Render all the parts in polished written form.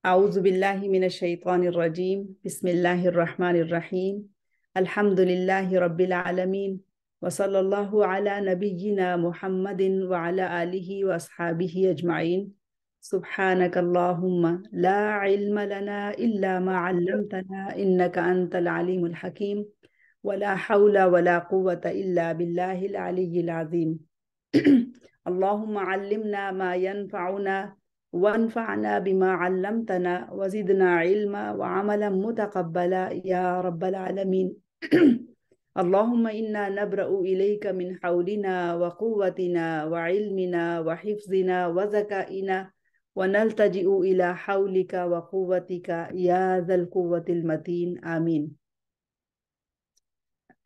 أعوذ بالله من الشيطان الرجيم بسم الله الرحمن الرحيم الحمد لله رب العالمين وصلى الله على نبينا محمد وعلى آله وأصحابه أجمعين سبحانك اللهم لا علم لنا إلا ما علمتنا إنك أنت العليم الحكيم ولا حول ولا قوة إلا بالله العلي العظيم اللهم علمنا ما ينفعنا وانفعنا بما علمتنا وزدنا علما وعملا متقبلا يا رب العالمين اللهم إنا نبرأ إليك من حولنا وقوتنا وعلمنا وحفظنا وذكائنا ونلتجئ إلى حولك وقوتك يا ذا القوة المتين آمين.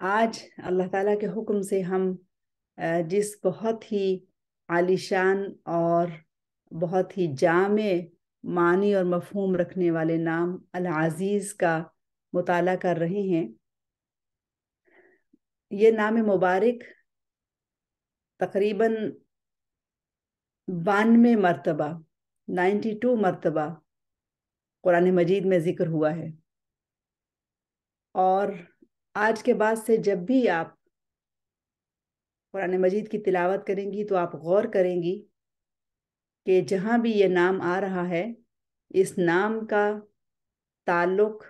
آج اللہ تعالیٰ کے حکم سے ہم جس بہت ہی عالیشان اور بہت ہی جامع معنی اور مفہوم رکھنے والے نام العزیز کا مطالعہ کر رہے ہیں. یہ نام مبارک تقریباً 92 مرتبہ 92 مرتبہ قرآن مجید میں ذکر ہوا ہے، اور آج کے بعد سے جب بھی آپ قرآن مجید کی تلاوت کریں گی تو آپ غور کریں گی کہ جہاں بھی یہ نام آ رہا ہے اس نام کا تعلق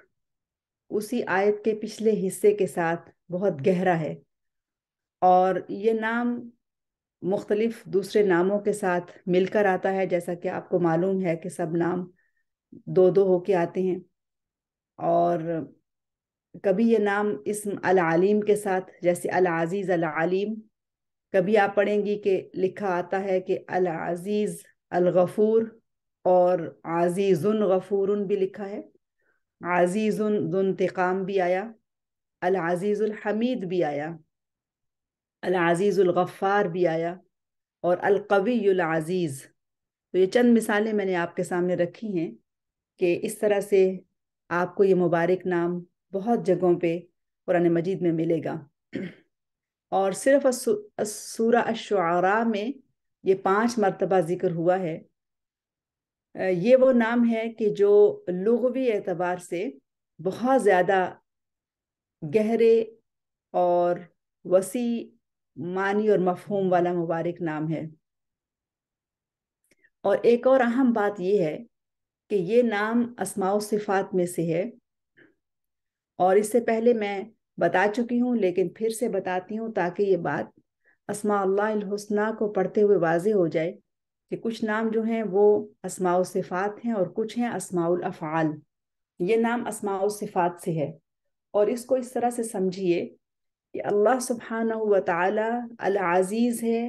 اسی آیت کے پچھلے حصے کے ساتھ بہت گہرا ہے، اور یہ نام مختلف دوسرے ناموں کے ساتھ مل کر آتا ہے. جیسا کہ آپ کو معلوم ہے کہ سب نام دو دو ہو کے آتے ہیں، اور کبھی یہ نام اسم العلیم کے ساتھ جیسے العزیز العلیم، کبھی آپ پڑھیں گی کہ لکھا آتا ہے کہ العزیز الغفور، اور عزیز غفور بھی لکھا ہے، عزیز ذو انتقام بھی آیا، العزیز الحمید بھی آیا، العزیز الغفار بھی آیا، اور القوی العزیز. تو یہ چند مثالیں میں نے آپ کے سامنے رکھی ہیں کہ اس طرح سے آپ کو یہ مبارک نام بہت جگہوں پہ قرآن مجید میں ملے گا. اور صرف سورہ الشعراء میں یہ 5 مرتبہ ذکر ہوا ہے. یہ وہ نام ہے کہ جو لغوی اعتبار سے بہت زیادہ گہرے اور وسیع معنی اور مفہوم والا مبارک نام ہے. اور ایک اور اہم بات یہ ہے کہ یہ نام اسماء و صفات میں سے ہے، اور اس سے پہلے میں بتا چکی ہوں لیکن پھر سے بتاتی ہوں تاکہ یہ بات اسماء اللہ الحسنہ کو پڑھتے ہوئے واضح ہو جائے کہ کچھ نام جو ہیں وہ اسماء و صفات ہیں اور کچھ ہیں اسماء الافعال. یہ نام اسماء و صفات سے ہے، اور اس کو اس طرح سے سمجھیے کہ اللہ سبحانہ و تعالی العزیز ہے،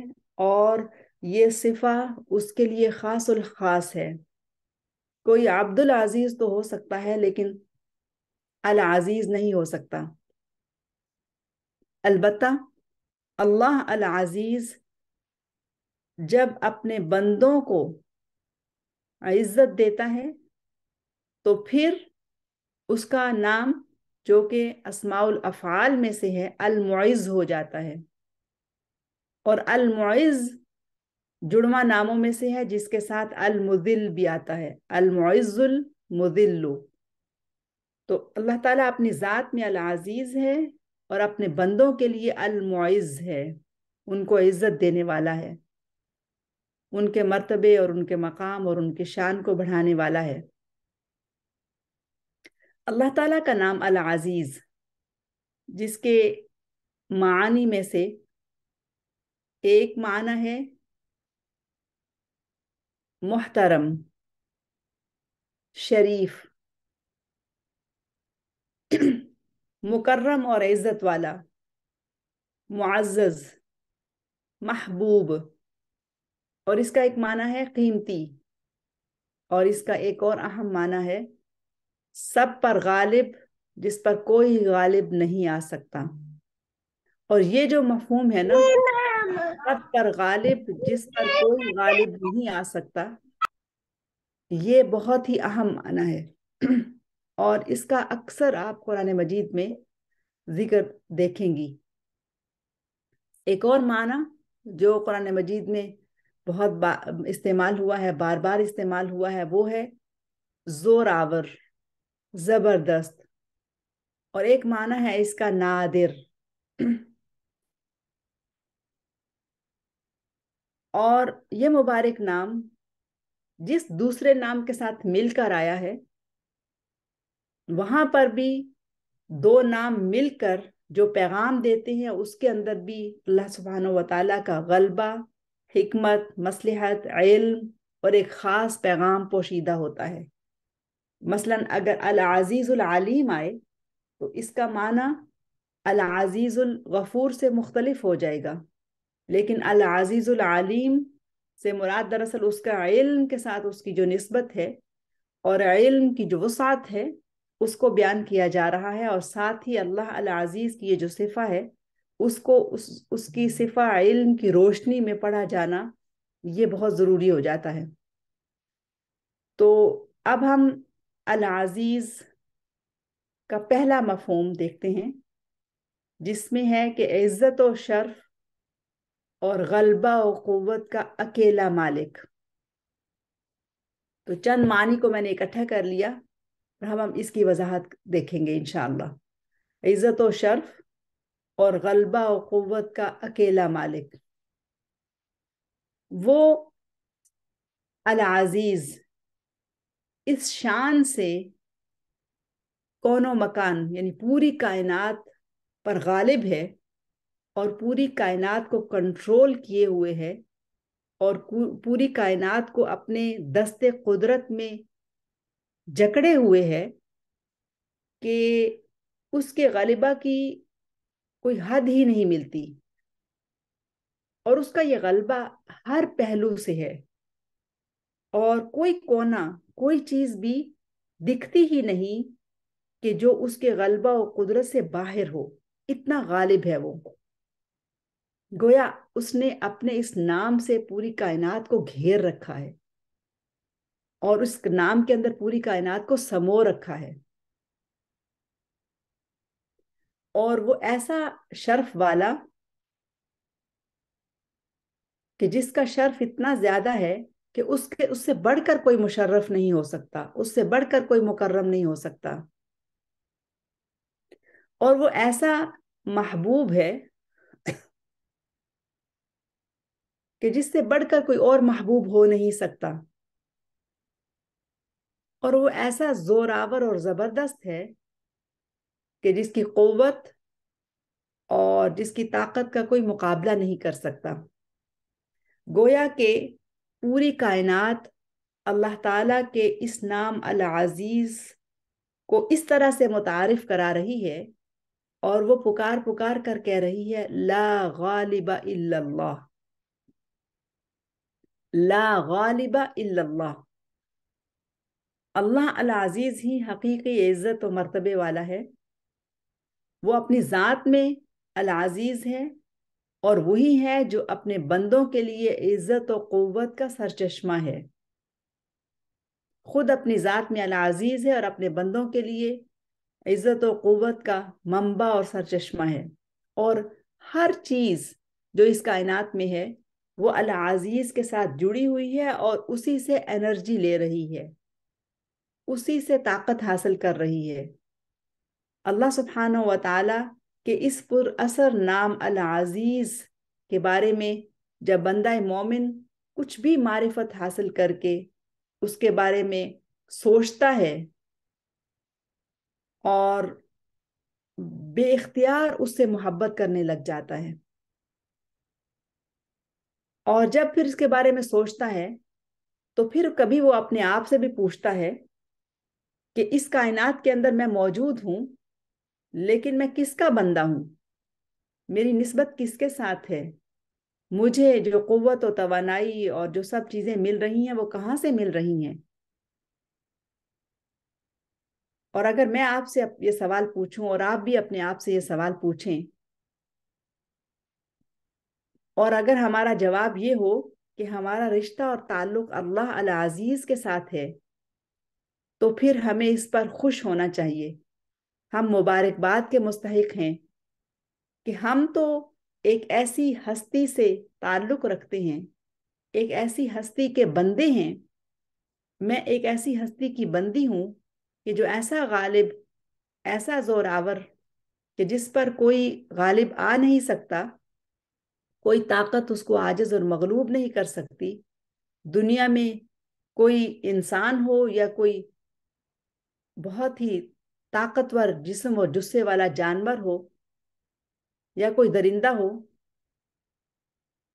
اور یہ صفہ اس کے لیے خاص الخاص ہے. کوئی عبد العزیز تو ہو سکتا ہے لیکن العزیز نہیں ہو سکتا. البتہ اللہ العزیز جب اپنے بندوں کو عزت دیتا ہے تو پھر اس کا نام جو کہ اسماء الافعال میں سے ہے المعز ہو جاتا ہے، اور المعز جڑواں ناموں میں سے ہے جس کے ساتھ المذل بھی آتا ہے، المعز المذل. تو اللہ تعالیٰ اپنی ذات میں العزیز ہے اور اپنے بندوں کے لیے المعز ہے، ان کو عزت دینے والا ہے، ان کے مرتبے اور ان کے مقام اور ان کے شان کو بڑھانے والا ہے. اللہ تعالیٰ کا نام العزیز، جس کے معانی میں سے ایک معنی ہے محترم، شریف، مکرم اور عزت والا، معزز، محبوب، اور اس کا ایک معنی ہے قیمتی، اور اس کا ایک اور اہم معنی ہے سب پر غالب، جس پر کوئی غالب نہیں آ سکتا. اور یہ جو مفہوم ہے نا، سب پر غالب جس پر کوئی غالب نہیں آ سکتا، یہ بہت ہی اہم معنی ہے، اور اس کا اکثر آپ قرآن مجید میں ذکر دیکھیں گی. ایک اور معنی جو قرآن مجید میں بہت استعمال ہوا ہے، بار بار استعمال ہوا ہے، وہ ہے زور آور، زبردست، اور ایک معنی ہے اس کا نادر۔ اور یہ مبارک نام جس دوسرے نام کے ساتھ مل کر آیا ہے، وہاں پر بھی دو نام مل کر جو پیغام دیتے ہیں، اس کے اندر بھی اللہ سبحانہ و تعالیٰ کا غلبہ، حکمت، مصلحت، علم اور ایک خاص پیغام پوشیدہ ہوتا ہے۔ مثلا اگر العزیز العلیم آئے تو اس کا معنی العزیز الغفور سے مختلف ہو جائے گا، لیکن العزیز العلیم سے مراد دراصل اس کا علم کے ساتھ اس کی جو نسبت ہے اور علم کی جو وسعت ہے اس کو بیان کیا جا رہا ہے، اور ساتھ ہی اللہ العزیز کی یہ جو صفہ ہے اس کو اس کی صفہ علم کی روشنی میں پڑھا جانا یہ بہت ضروری ہو جاتا ہے۔ تو اب ہم العزیز کا پہلا مفہوم دیکھتے ہیں، جس میں ہے کہ عزت و شرف اور غلبہ و قوت کا اکیلا مالک۔ تو چند معنی کو میں نے اکٹھا کر لیا، اور ہم اس کی وضاحت دیکھیں گے انشاءاللہ۔ عزت و شرف اور غلبہ و قوت کا اکیلا مالک، وہ العزیز اس شان سے کون و مکان یعنی پوری کائنات پر غالب ہے اور پوری کائنات کو کنٹرول کیے ہوئے ہے، اور پوری کائنات کو اپنے دست قدرت میں جکڑے ہوئے ہے کہ اس کے غلبہ کی کوئی حد ہی نہیں ملتی، اور اس کا یہ غلبہ ہر پہلو سے ہے، اور کوئی کونا، کوئی چیز بھی دکھتی ہی نہیں کہ جو اس کے غلبہ و قدرت سے باہر ہو، اتنا غالب ہے وہ۔ گویا اس نے اپنے اس نام سے پوری کائنات کو گھیر رکھا ہے، اور اس نام کے اندر پوری کائنات کو سمو رکھا ہے، اور وہ ایسا شرف والا کہ جس کا شرف اتنا زیادہ ہے کہ اس سے بڑھ کر کوئی مشرف نہیں ہو سکتا، اس سے بڑھ کر کوئی مکرم نہیں ہو سکتا، اور وہ ایسا محبوب ہے کہ جس سے بڑھ کر کوئی اور محبوب ہو نہیں سکتا، اور وہ ایسا زوراور اور زبردست ہے کہ جس کی قوت اور جس کی طاقت کا کوئی مقابلہ نہیں کر سکتا۔ گویا کہ پوری کائنات اللہ تعالیٰ کے اس نام العزیز کو اس طرح سے متعارف کرا رہی ہے، اور وہ پکار پکار کر کہہ رہی ہے لا غالب الا اللہ، لا غالب الا اللہ۔ اللہ العزیز ہی حقیقی عزت و مرتبے والا ہے، وہ اپنی ذات میں العزیز ہے، اور وہی ہے جو اپنے بندوں کے لیے عزت و قوت کا سرچشمہ ہے۔ خود اپنی ذات میں العزیز ہے اور اپنے بندوں کے لیے عزت و قوت کا منبع اور سرچشمہ ہے، اور ہر چیز جو اس کائنات میں ہے وہ العزیز کے ساتھ جڑی ہوئی ہے، اور اسی سے انرجی لے رہی ہے، اسی سے طاقت حاصل کر رہی ہے۔ اللہ سبحانہ و تعالیٰ کے اس پر اثر نام العزیز کے بارے میں جب بندہ مومن کچھ بھی معرفت حاصل کر کے اس کے بارے میں سوچتا ہے اور بے اختیار اس سے محبت کرنے لگ جاتا ہے، اور جب پھر اس کے بارے میں سوچتا ہے تو پھر کبھی وہ اپنے آپ سے بھی پوچھتا ہے کہ اس کائنات کے اندر میں موجود ہوں، لیکن میں کس کا بندہ ہوں، میری نسبت کس کے ساتھ ہے، مجھے جو قوت و توانائی اور جو سب چیزیں مل رہی ہیں وہ کہاں سے مل رہی ہیں۔ اور اگر میں آپ سے یہ سوال پوچھوں اور آپ بھی اپنے آپ سے یہ سوال پوچھیں، اور اگر ہمارا جواب یہ ہو کہ ہمارا رشتہ اور تعلق اللہ العزیز کے ساتھ ہے، تو پھر ہمیں اس پر خوش ہونا چاہیے، ہم مبارکباد کے مستحق ہیں کہ ہم تو ایک ایسی ہستی سے تعلق رکھتے ہیں، ایک ایسی ہستی کے بندے ہیں میں ایک ایسی ہستی کی بندی ہوں کہ جو ایسا غالب، ایسا زوراور کہ جس پر کوئی غالب آ نہیں سکتا، کوئی طاقت اس کو عاجز اور مغلوب نہیں کر سکتی۔ دنیا میں کوئی انسان ہو یا کوئی بہت ہی طاقتور جسم اور جثے والا جانور ہو یا کوئی درندہ ہو،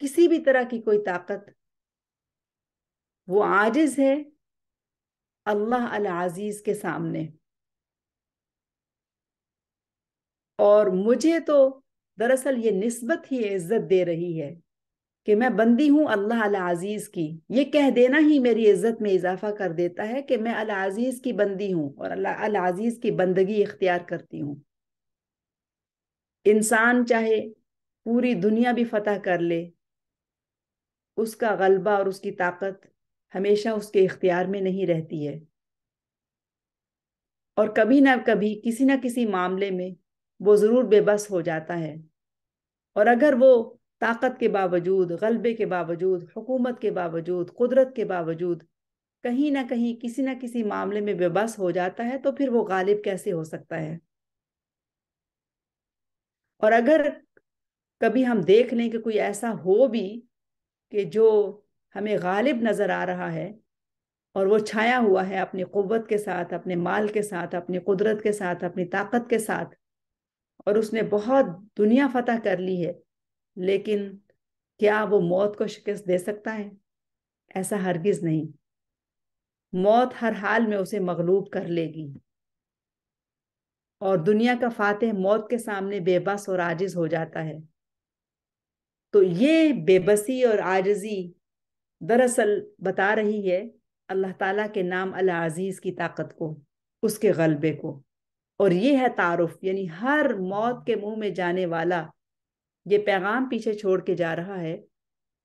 کسی بھی طرح کی کوئی طاقت، وہ عاجز ہے اللہ العزیز کے سامنے۔ اور مجھے تو دراصل یہ نسبت ہی عزت دے رہی ہے کہ میں بندی ہوں اللہ العزیز کی۔ یہ کہہ دینا ہی میری عزت میں اضافہ کر دیتا ہے کہ میں العزیز کی بندی ہوں اور اللہ العزیز کی بندگی اختیار کرتی ہوں۔ انسان چاہے پوری دنیا بھی فتح کر لے، اس کا غلبہ اور اس کی طاقت ہمیشہ اس کے اختیار میں نہیں رہتی ہے، اور کبھی نہ کبھی کسی نہ کسی معاملے میں وہ ضرور بے بس ہو جاتا ہے۔ اور اگر وہ طاقت کے باوجود، غلبے کے باوجود، حکومت کے باوجود، قدرت کے باوجود کہیں نہ کہیں کسی نہ کسی معاملے میں بے بس ہو جاتا ہے تو پھر وہ غالب کیسے ہو سکتا ہے؟ اور اگر کبھی ہم دیکھ لیں کہ کوئی ایسا ہو بھی کہ جو ہمیں غالب نظر آ رہا ہے اور وہ چھایا ہوا ہے اپنی قوت کے ساتھ، اپنے مال کے ساتھ، اپنی قدرت کے ساتھ، اپنی طاقت کے ساتھ، اور اس نے بہت دنیا فتح کر لی ہے، لیکن کیا وہ موت کو شکست دے سکتا ہے؟ ایسا ہرگز نہیں۔ موت ہر حال میں اسے مغلوب کر لے گی، اور دنیا کا فاتح موت کے سامنے بے بس اور عاجز ہو جاتا ہے۔ تو یہ بے بسی اور عاجزی دراصل بتا رہی ہے اللہ تعالیٰ کے نام العزیز کی طاقت کو، اس کے غلبے کو۔ اور یہ ہے تعارف، یعنی ہر موت کے منہ میں جانے والا یہ پیغام پیچھے چھوڑ کے جا رہا ہے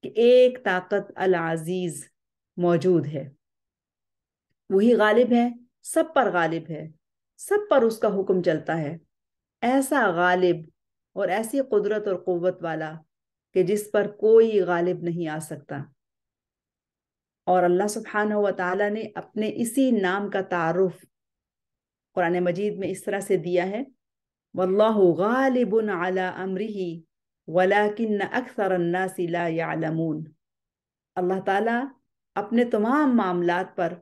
کہ ایک طاقت العزیز موجود ہے، وہی غالب ہے، سب پر غالب ہے، سب پر اس کا حکم چلتا ہے۔ ایسا غالب اور ایسی قدرت اور قوت والا کہ جس پر کوئی غالب نہیں آ سکتا۔ اور اللہ سبحانہ و تعالیٰ نے اپنے اسی نام کا تعارف قرآن مجید میں اس طرح سے دیا ہے، واللہ غالب علی امرہ ولکن اکثر الناس لا یعلمون۔ اللہ تعالیٰ اپنے تمام معاملات پر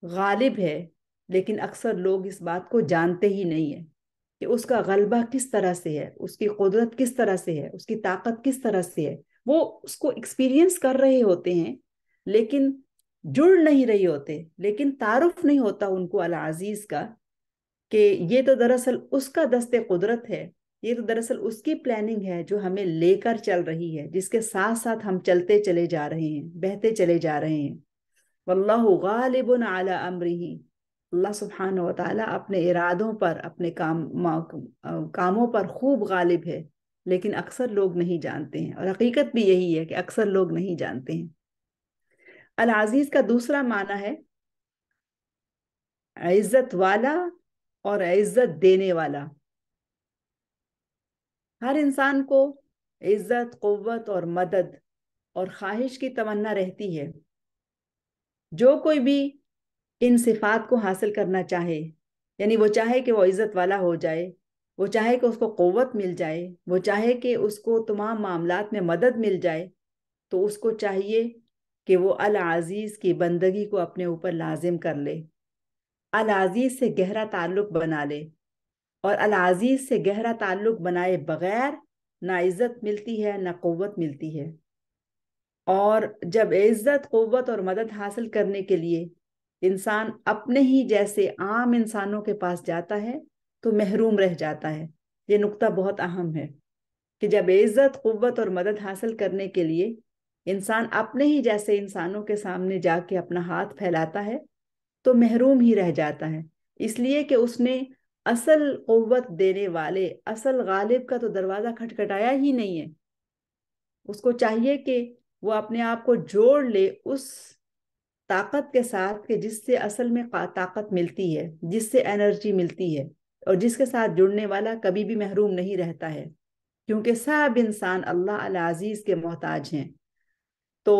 غالب ہے، لیکن اکثر لوگ اس بات کو جانتے ہی نہیں ہیں کہ اس کا غلبہ کس طرح سے ہے، اس کی قدرت کس طرح سے ہے، اس کی طاقت کس طرح سے ہے۔ وہ اس کو ایکسپیرینس کر رہے ہوتے ہیں لیکن جڑ نہیں رہے ہوتے، لیکن تعارف نہیں ہوتا ان کو العزیز کا کہ یہ تو دراصل اس کا دست قدرت ہے، یہ تو دراصل اس کی پلاننگ ہے جو ہمیں لے کر چل رہی ہے، جس کے ساتھ ساتھ ہم چلتے چلے جا رہے ہیں، بہتے چلے جا رہے ہیں۔ واللہ غالب علی امرہ، اللہ سبحانہ و تعالیٰ اپنے ارادوں پر، اپنے کاموں پر خوب غالب ہے، لیکن اکثر لوگ نہیں جانتے ہیں، اور حقیقت بھی یہی ہے کہ اکثر لوگ نہیں جانتے ہیں۔ العزیز کا دوسرا معنی ہے عزت والا اور عزت دینے والا۔ ہر انسان کو عزت، قوت اور مدد اور خواہش کی تمنا رہتی ہے۔ جو کوئی بھی ان صفات کو حاصل کرنا چاہے، یعنی وہ چاہے کہ وہ عزت والا ہو جائے، وہ چاہے کہ اس کو قوت مل جائے، وہ چاہے کہ اس کو تمام معاملات میں مدد مل جائے، تو اس کو چاہیے کہ وہ العزیز کی بندگی کو اپنے اوپر لازم کر لے، العزیز سے گہرا تعلق بنا لے۔ اور العزیز سے گہرا تعلق بنائے بغیر نہ عزت ملتی ہے نہ قوت ملتی ہے۔ اور جب عزت، قوت اور مدد حاصل کرنے کے لیے انسان اپنے ہی جیسے عام انسانوں کے پاس جاتا ہے تو محروم رہ جاتا ہے۔ یہ نقطہ بہت اہم ہے کہ جب عزت، قوت اور مدد حاصل کرنے کے لیے انسان اپنے ہی جیسے انسانوں کے سامنے جا کے اپنا ہاتھ پھیلاتا ہے تو محروم ہی رہ جاتا ہے، اس لیے کہ اس نے اصل قوت دینے والے، اصل غالب کا تو دروازہ کھٹکھٹایا ہی نہیں ہے۔ اس کو چاہیے کہ وہ اپنے آپ کو جوڑ لے اس طاقت کے ساتھ کہ جس سے اصل میں طاقت ملتی ہے، جس سے انرجی ملتی ہے، اور جس کے ساتھ جڑنے والا کبھی بھی محروم نہیں رہتا ہے، کیونکہ سب انسان اللہ العزیز کے محتاج ہیں۔ تو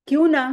کیوں نہ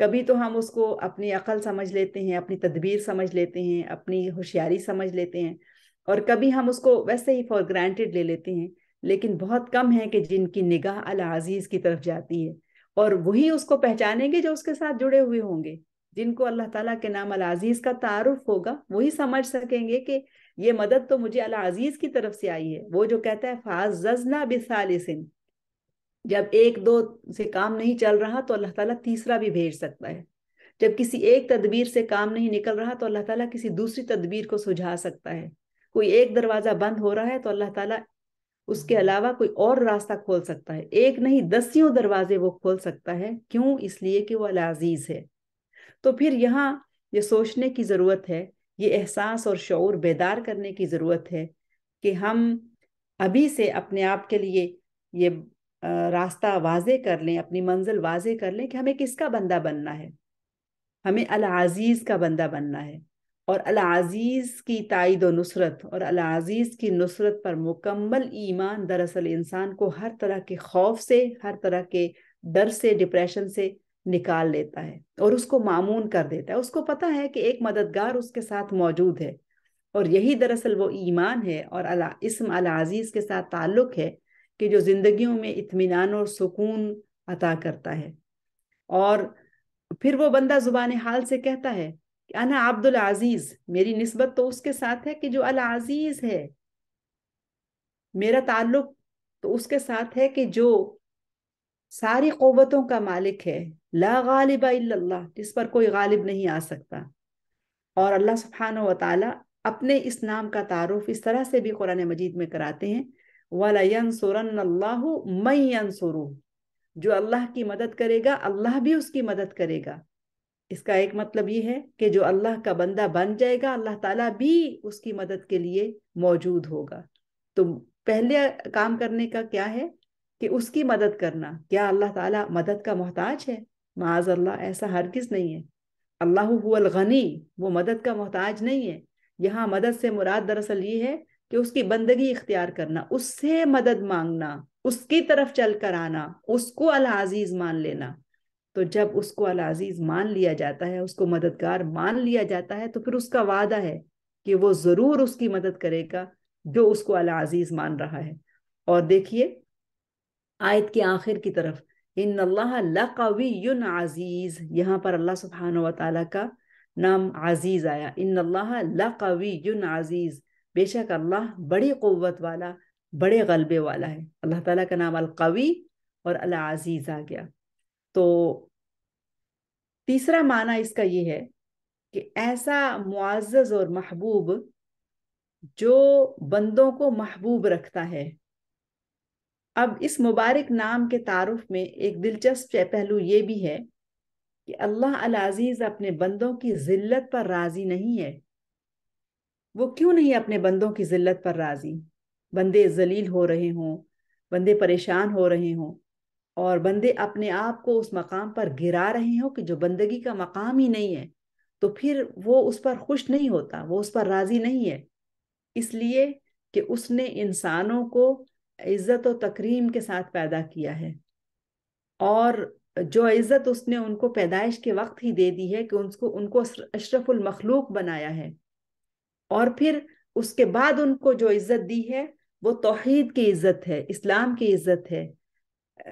کبھی تو ہم اس کو اپنی عقل سمجھ لیتے ہیں، اپنی تدبیر سمجھ لیتے ہیں، اپنی ہوشیاری سمجھ لیتے ہیں، اور کبھی ہم اس کو ویسے ہی فار گرانٹیڈ لے لیتے ہیں، لیکن بہت کم ہیں کہ جن کی نگاہ العزیز کی طرف جاتی ہے، اور وہی اس کو پہچانیں گے جو اس کے ساتھ جڑے ہوئے ہوں گے۔ جن کو اللہ تعالیٰ کے نام العزیز کا تعارف ہوگا وہی سمجھ سکیں گے کہ یہ مدد تو مجھے العزیز کی طرف سے آئی ہے۔ وہ جو کہتا ہے فَعَزَّزْنَا بِثَالِثٍ، جب ایک دو سے کام نہیں چل رہا تو اللہ تعالیٰ تیسرا بھی بھیج سکتا ہے۔ جب کسی ایک تدبیر سے کام نہیں نکل رہا تو اللہ تعالیٰ کسی دوسری تدبیر کو سجھا سکتا ہے۔ کوئی ایک دروازہ بند ہو رہا ہے تو اللہ تعالیٰ اس کے علاوہ کوئی اور راستہ کھول سکتا ہے، ایک نہیں دسیوں دروازے وہ کھول سکتا ہے۔ کیوں؟ اس لیے کہ وہ العزیز ہے۔ تو پھر یہاں یہ سوچنے کی ضرورت ہے، یہ احساس اور شعور بیدار کرنے کی ضرورت ہے کہ ہم ابھی سے اپنے آپ کے لیے یہ راستہ واضح کر لیں، اپنی منزل واضح کر لیں کہ ہمیں کس کا بندہ بننا ہے۔ ہمیں العزیز کا بندہ بننا ہے، اور العزیز کی تائید و نصرت اور العزیز کی نصرت پر مکمل ایمان دراصل انسان کو ہر طرح کے خوف سے، ہر طرح کے ڈر سے، ڈپریشن سے نکال لیتا ہے اور اس کو مامون کر دیتا ہے۔ اس کو پتا ہے کہ ایک مددگار اس کے ساتھ موجود ہے، اور یہی دراصل وہ ایمان ہے اور اسم العزیز کے ساتھ تعلق ہے کہ جو زندگیوں میں اطمینان اور سکون عطا کرتا ہے۔ اور پھر وہ بندہ زبان حال سے کہتا ہے کہ انا عبد العزیز، میری نسبت تو اس کے ساتھ ہے کہ جو العزیز ہے، میرا تعلق تو اس کے ساتھ ہے کہ جو ساری قوتوں کا مالک ہے، لا غالب الا اللہ، جس پر کوئی غالب نہیں آ سکتا۔ اور اللہ سبحانہ و تعالی اپنے اس نام کا تعارف اس طرح سے بھی قرآن مجید میں کراتے ہیں، وَلَيَنْصُرَنَّ اللَّهُ مَن يَنْصُرُهُ، جو اللہ کی مدد کرے گا اللہ بھی اس کی مدد کرے گا۔ اس کا ایک مطلب یہ ہے کہ جو اللہ کا بندہ بن جائے گا اللہ تعالیٰ بھی اس کی مدد کے لیے موجود ہوگا۔ تو پہلے کام کرنے کا کیا ہے کہ اس کی مدد کرنا۔ کیا اللہ تعالیٰ مدد کا محتاج ہے؟ معاذ اللہ، ایسا ہرگز نہیں ہے۔ اللہ هو الغنی، وہ مدد کا محتاج نہیں ہے۔ یہاں مدد سے مراد دراصل یہ ہے کہ اس کی بندگی اختیار کرنا، اس سے مدد مانگنا، اس کی طرف چل کر آنا، اس کو العزیز مان لینا۔ تو جب اس کو العزیز مان لیا جاتا ہے، اس کو مددگار مان لیا جاتا ہے، تو پھر اس کا وعدہ ہے کہ وہ ضرور اس کی مدد کرے گا جو اس کو العزیز مان رہا ہے۔ اور دیکھیے آیت کے آخر کی طرف، ان اللہ لقوی عزیز، یہاں پر اللہ سبحانہ و تعالیٰ کا نام عزیز آیا، ان اللہ لقوی عزیز، بے شک اللہ بڑی قوت والا، بڑے غلبے والا ہے۔ اللہ تعالیٰ کا نام القوی اور العزیز آ گیا۔ تو تیسرا معنی اس کا یہ ہے کہ ایسا معزز اور محبوب جو بندوں کو محبوب رکھتا ہے۔ اب اس مبارک نام کے تعارف میں ایک دلچسپ پہلو یہ بھی ہے کہ اللہ العزیز اپنے بندوں کی ذلت پر راضی نہیں ہے۔ وہ کیوں نہیں اپنے بندوں کی ذلت پر راضی؟ بندے ذلیل ہو رہے ہوں، بندے پریشان ہو رہے ہوں، اور بندے اپنے آپ کو اس مقام پر گرا رہے ہوں کہ جو بندگی کا مقام ہی نہیں ہے، تو پھر وہ اس پر خوش نہیں ہوتا، وہ اس پر راضی نہیں ہے۔ اس لیے کہ اس نے انسانوں کو عزت و تکریم کے ساتھ پیدا کیا ہے، اور جو عزت اس نے ان کو پیدائش کے وقت ہی دے دی ہے کہ ان کو اشرف المخلوق بنایا ہے، اور پھر اس کے بعد ان کو جو عزت دی ہے وہ توحید کی عزت ہے، اسلام کی عزت ہے،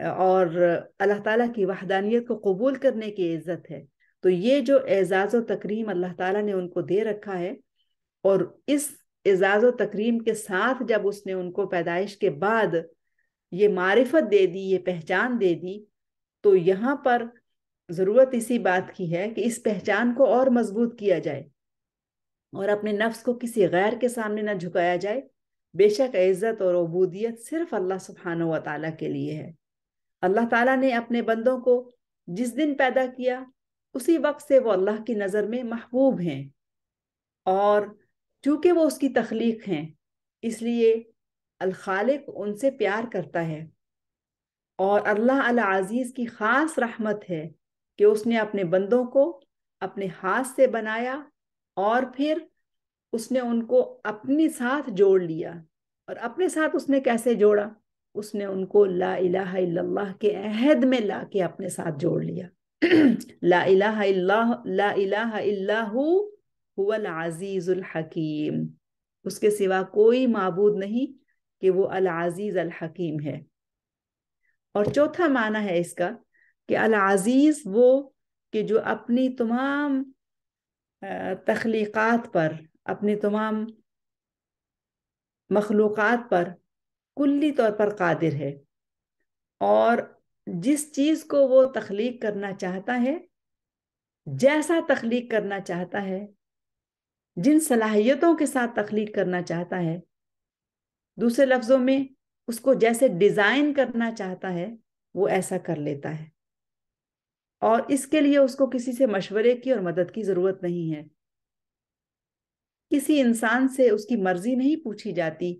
اور اللہ تعالیٰ کی وحدانیت کو قبول کرنے کی عزت ہے۔ تو یہ جو اعزاز و تکریم اللہ تعالیٰ نے ان کو دے رکھا ہے، اور اس اعزاز و تکریم کے ساتھ جب اس نے ان کو پیدائش کے بعد یہ معرفت دے دی، یہ پہچان دے دی، تو یہاں پر ضرورت اسی بات کی ہے کہ اس پہچان کو اور مضبوط کیا جائے اور اپنے نفس کو کسی غیر کے سامنے نہ جھکایا جائے۔ بے شک عزت اور عبودیت صرف اللہ سبحانہ و تعالیٰ کے لیے ہے۔ اللہ تعالیٰ نے اپنے بندوں کو جس دن پیدا کیا اسی وقت سے وہ اللہ کی نظر میں محبوب ہیں، اور چونکہ وہ اس کی تخلیق ہیں اس لیے الخالق ان سے پیار کرتا ہے۔ اور اللہ العزیز کی خاص رحمت ہے کہ اس نے اپنے بندوں کو اپنے ہاتھ سے بنایا، اور پھر اس نے ان کو اپنے ساتھ جوڑ لیا۔ اور اپنے ساتھ اس نے کیسے جوڑا؟ اس نے ان کو لا الہ الا اللہ کے عہد میں لا کے اپنے ساتھ جوڑ لیا۔ لا الہ الا هو العزیز الحکیم، اس کے سوا کوئی معبود نہیں کہ وہ العزیز الحکیم ہے۔ اور چوتھا معنی ہے اس کا کہ العزیز وہ کہ جو اپنی تمام تخلیقات پر، اپنی تمام مخلوقات پر کلی طور پر قادر ہے، اور جس چیز کو وہ تخلیق کرنا چاہتا ہے، جیسا تخلیق کرنا چاہتا ہے، جن صلاحیتوں کے ساتھ تخلیق کرنا چاہتا ہے، دوسرے لفظوں میں اس کو جیسے ڈیزائن کرنا چاہتا ہے وہ ایسا کر لیتا ہے، اور اس کے لیے اس کو کسی سے مشورے کی اور مدد کی ضرورت نہیں ہے۔ کسی انسان سے اس کی مرضی نہیں پوچھی جاتی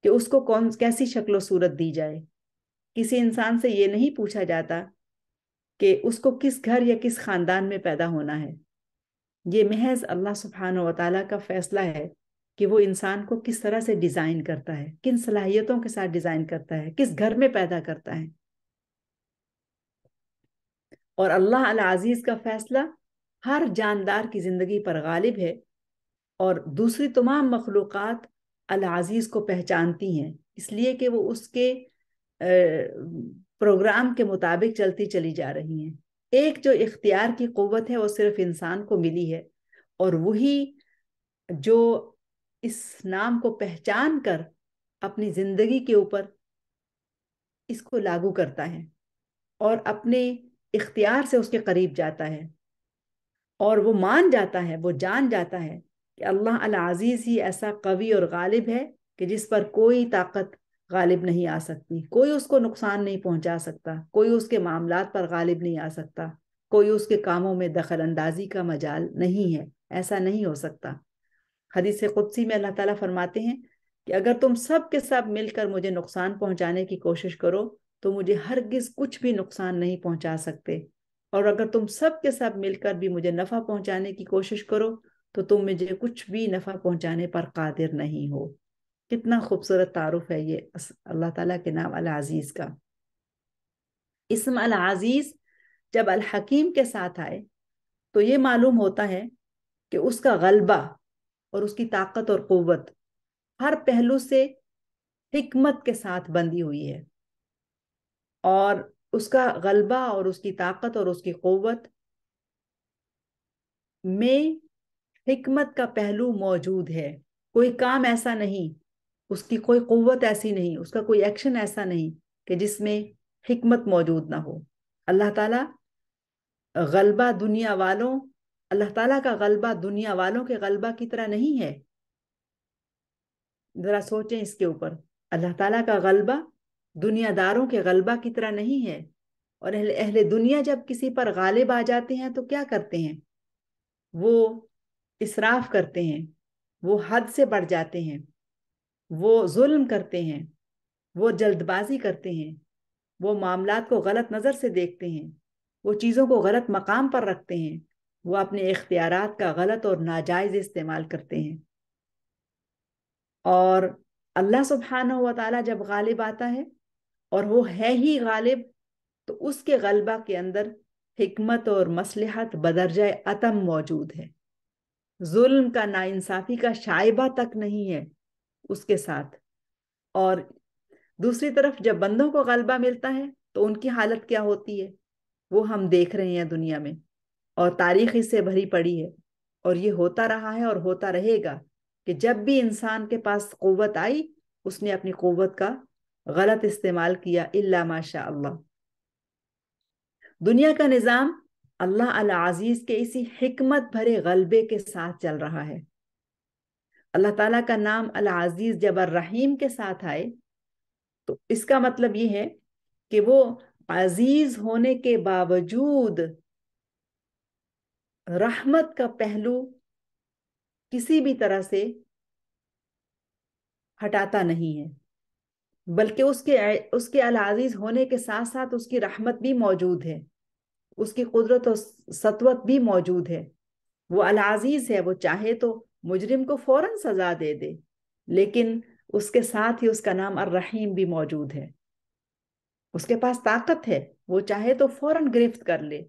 کہ اس کو کیسی شکل و صورت دی جائے، کسی انسان سے یہ نہیں پوچھا جاتا کہ اس کو کس گھر یا کس خاندان میں پیدا ہونا ہے۔ یہ محض اللہ سبحانہ و تعالیٰ کا فیصلہ ہے کہ وہ انسان کو کس طرح سے ڈیزائن کرتا ہے، کن صلاحیتوں کے ساتھ ڈیزائن کرتا ہے، کس گھر میں پیدا کرتا ہے۔ اور اللہ العزیز کا فیصلہ ہر جاندار کی زندگی پر غالب ہے، اور دوسری تمام مخلوقات العزیز کو پہچانتی ہیں، اس لیے کہ وہ اس کے پروگرام کے مطابق چلتی چلی جا رہی ہیں۔ ایک جو اختیار کی قوت ہے وہ صرف انسان کو ملی ہے، اور وہی جو اس نام کو پہچان کر اپنی زندگی کے اوپر اس کو لاگو کرتا ہے اور اپنے اختیار سے اس کے قریب جاتا ہے، اور وہ مان جاتا ہے، وہ جان جاتا ہے کہ اللہ العزیز ہی ایسا قوی اور غالب ہے کہ جس پر کوئی طاقت غالب نہیں آ سکتی، کوئی اس کو نقصان نہیں پہنچا سکتا، کوئی اس کے معاملات پر غالب نہیں آ سکتا، کوئی اس کے کاموں میں دخل اندازی کا مجال نہیں ہے، ایسا نہیں ہو سکتا۔ حدیث قدسی میں اللہ تعالیٰ فرماتے ہیں کہ اگر تم سب کے سب مل کر مجھے نقصان پہنچانے کی کوشش کرو تو مجھے ہرگز کچھ بھی نقصان نہیں پہنچا سکتے، اور اگر تم سب کے سب مل کر بھی مجھے نفع پہنچانے کی کوشش کرو تو تم مجھے کچھ بھی نفع پہنچانے پر قادر نہیں ہو۔ کتنا خوبصورت تعارف ہے یہ اللہ تعالیٰ کے نام العزیز کا۔ اسم العزیز جب الحکیم کے ساتھ آئے تو یہ معلوم ہوتا ہے کہ اس کا غلبہ اور اس کی طاقت اور قوت ہر پہلو سے حکمت کے ساتھ بندھی ہوئی ہے، اور اس کا غلبہ اور اس کی طاقت اور اس کی قوت میں حکمت کا پہلو موجود ہے۔ کوئی کام ایسا نہیں، اس کی کوئی قوت ایسی نہیں، اس کا کوئی ایکشن ایسا نہیں کہ جس میں حکمت موجود نہ ہو۔ اللہ تعالیٰ غلبہ دنیا والوں اللہ تعالیٰ کا غلبہ دنیا والوں کے غلبہ کی طرح نہیں ہے۔ ذرا سوچیں اس کے اوپر، اللہ تعالیٰ کا غلبہ دنیا داروں کے غلبہ کی طرح نہیں ہے۔ اور اہل دنیا جب کسی پر غالب آ جاتے ہیں تو کیا کرتے ہیں؟ وہ اسراف کرتے ہیں، وہ حد سے بڑھ جاتے ہیں، وہ ظلم کرتے ہیں، وہ جلد بازی کرتے ہیں، وہ معاملات کو غلط نظر سے دیکھتے ہیں، وہ چیزوں کو غلط مقام پر رکھتے ہیں، وہ اپنے اختیارات کا غلط اور ناجائز استعمال کرتے ہیں۔ اور اللہ سبحانہ و تعالیٰ جب غالب آتا ہے، اور وہ ہے ہی غالب، تو اس کے غلبہ کے اندر حکمت اور مصلحت بدرجہ اتم موجود ہے۔ ظلم کا، ناانصافی کا شائبہ تک نہیں ہے اس کے ساتھ۔ اور دوسری طرف جب بندوں کو غلبہ ملتا ہے تو ان کی حالت کیا ہوتی ہے وہ ہم دیکھ رہے ہیں دنیا میں، اور تاریخ اس سے بھری پڑی ہے، اور یہ ہوتا رہا ہے اور ہوتا رہے گا کہ جب بھی انسان کے پاس قوت آئی اس نے اپنی قوت کا غلط استعمال کیا، الا ماشاء اللہ۔ دنیا کا نظام اللہ العزیز کے اسی حکمت بھرے غلبے کے ساتھ چل رہا ہے۔ اللہ تعالیٰ کا نام العزیز جب الرحیم کے ساتھ آئے تو اس کا مطلب یہ ہے کہ وہ عزیز ہونے کے باوجود رحمت کا پہلو کسی بھی طرح سے ہٹاتا نہیں ہے، بلکہ اس کے العزیز ہونے کے ساتھ ساتھ اس کی رحمت بھی موجود ہے، اس کی قدرت و سطوت بھی موجود ہے۔ وہ العزیز ہے، وہ چاہے تو مجرم کو فوراً سزا دے دے، لیکن اس کے ساتھ ہی اس کا نام الرحیم بھی موجود ہے۔ اس کے پاس طاقت ہے، وہ چاہے تو فوراً گرفت کر لے،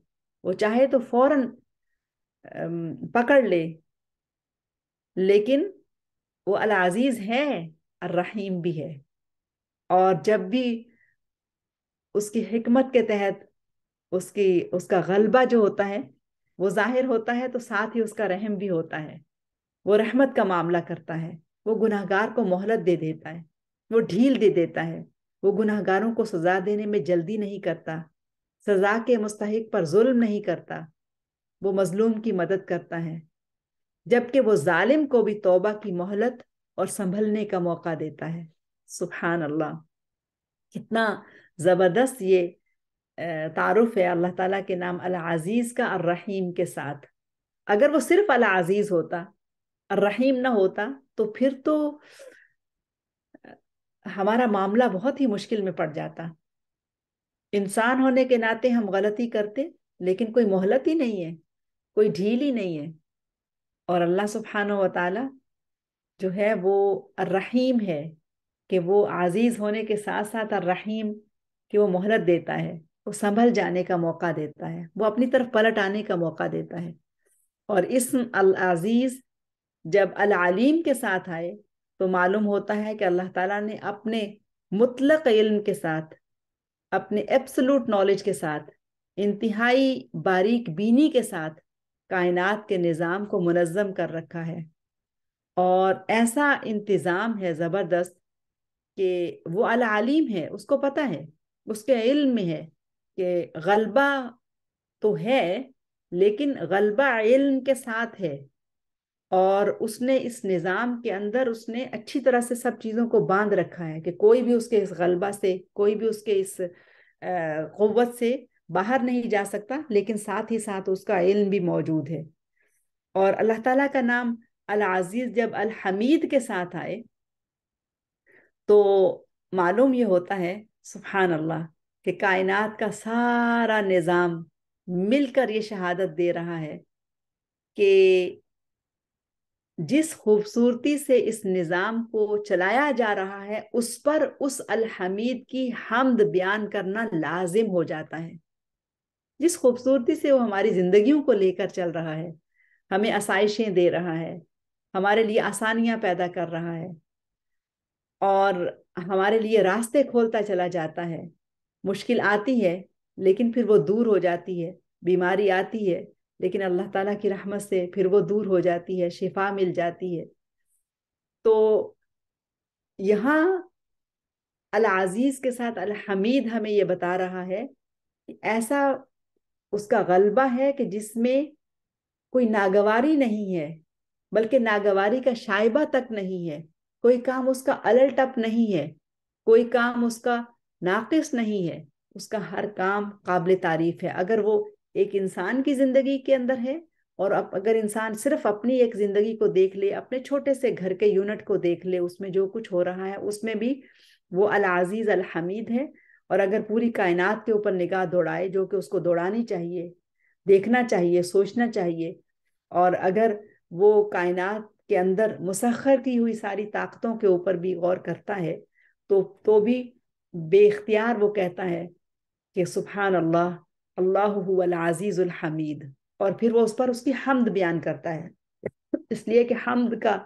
وہ چاہے تو فوراً پکڑ لے، لیکن وہ العزیز ہے، الرحیم بھی ہے، اور جب بھی اس کی حکمت کے تحت اس کا غلبہ جو ہوتا ہے وہ ظاہر ہوتا ہے، تو ساتھ ہی اس کا رحم بھی ہوتا ہے۔ وہ رحمت کا معاملہ کرتا ہے، وہ گناہگار کو مہلت دے دیتا ہے، وہ ڈھیل دے دیتا ہے، وہ گناہگاروں کو سزا دینے میں جلدی نہیں کرتا، سزا کے مستحق پر ظلم نہیں کرتا، وہ مظلوم کی مدد کرتا ہے، جبکہ وہ ظالم کو بھی توبہ کی مہلت اور سنبھلنے کا موقع دیتا ہے۔ سبحان اللہ، کتنا زبردست یہ تعارف ہے اللہ تعالیٰ کے نام العزیز کا الرحیم کے ساتھ۔ اگر وہ صرف العزیز ہوتا، الرحیم نہ ہوتا، تو پھر تو ہمارا معاملہ بہت ہی مشکل میں پڑ جاتا۔ انسان ہونے کے ناطے ہم غلطی کرتے، لیکن کوئی مہلت ہی نہیں ہے، کوئی ڈھیل ہی نہیں ہے۔ اور اللہ سبحانہ و تعالی جو ہے وہ الرحیم ہے، کہ وہ عزیز ہونے کے ساتھ ساتھ الرحیم، کہ وہ مہلت دیتا ہے، وہ سنبھل جانے کا موقع دیتا ہے، وہ اپنی طرف پلٹ آنے کا موقع دیتا ہے۔ اور اسم العزیز جب العلیم کے ساتھ آئے تو معلوم ہوتا ہے کہ اللہ تعالیٰ نے اپنے مطلق علم کے ساتھ، اپنے ایبسلوٹ نالج کے ساتھ، انتہائی باریک بینی کے ساتھ کائنات کے نظام کو منظم کر رکھا ہے۔ اور ایسا انتظام ہے زبردست کہ وہ العلیم ہے، اس کو پتہ ہے، اس کے علم میں ہے کہ غلبہ تو ہے، لیکن غلبہ علم کے ساتھ ہے، اور اس نے اس نظام کے اندر اس نے اچھی طرح سے سب چیزوں کو باندھ رکھا ہے کہ کوئی بھی اس کے اس غلبہ سے، کوئی بھی اس کے اس قوت سے باہر نہیں جا سکتا، لیکن ساتھ ہی ساتھ اس کا علم بھی موجود ہے۔ اور اللہ تعالیٰ کا نام العزیز جب الحمید کے ساتھ آئے تو معلوم یہ ہوتا ہے سبحان اللہ کہ کائنات کا سارا نظام مل کر یہ شہادت دے رہا ہے کہ جس خوبصورتی سے اس نظام کو چلایا جا رہا ہے، اس پر اس الحمید کی حمد بیان کرنا لازم ہو جاتا ہے۔ جس خوبصورتی سے وہ ہماری زندگیوں کو لے کر چل رہا ہے، ہمیں آسائشیں دے رہا ہے، ہمارے لیے آسانیاں پیدا کر رہا ہے، اور ہمارے لیے راستے کھولتا چلا جاتا ہے۔ مشکل آتی ہے لیکن پھر وہ دور ہو جاتی ہے، بیماری آتی ہے لیکن اللہ تعالیٰ کی رحمت سے پھر وہ دور ہو جاتی ہے، شفا مل جاتی ہے۔ تو یہاں العزیز کے ساتھ الحمید ہمیں یہ بتا رہا ہے کہ ایسا اس کا غلبہ ہے کہ جس میں کوئی ناگواری نہیں ہے، بلکہ ناگواری کا شائبہ تک نہیں ہے، کوئی کام اس کا الٹ اپ نہیں ہے، کوئی کام اس کا ناقص نہیں ہے، اس کا ہر کام قابل تعریف ہے۔ اگر وہ ایک انسان کی زندگی کے اندر ہے، اور اگر انسان صرف اپنی ایک زندگی کو دیکھ لے، اپنے چھوٹے سے گھر کے یونٹ کو دیکھ لے، اس میں جو کچھ ہو رہا ہے اس میں بھی وہ العزیز الحمید ہے۔ اور اگر پوری کائنات کے اوپر نگاہ دوڑائے، جو کہ اس کو دوڑانی چاہیے، دیکھنا چاہیے، سوچنا چاہیے، اور اگر وہ کائنات کے اندر مسخر کی ہوئی ساری طاقتوں کے اوپر بھی غور کرتا ہے تو بھی بے اختیار وہ کہتا ہے کہ سبحان اللہ، اللہ هو العزیز الحمید، اور پھر وہ اس پر اس کی حمد بیان کرتا ہے، اس لیے کہ حمد کا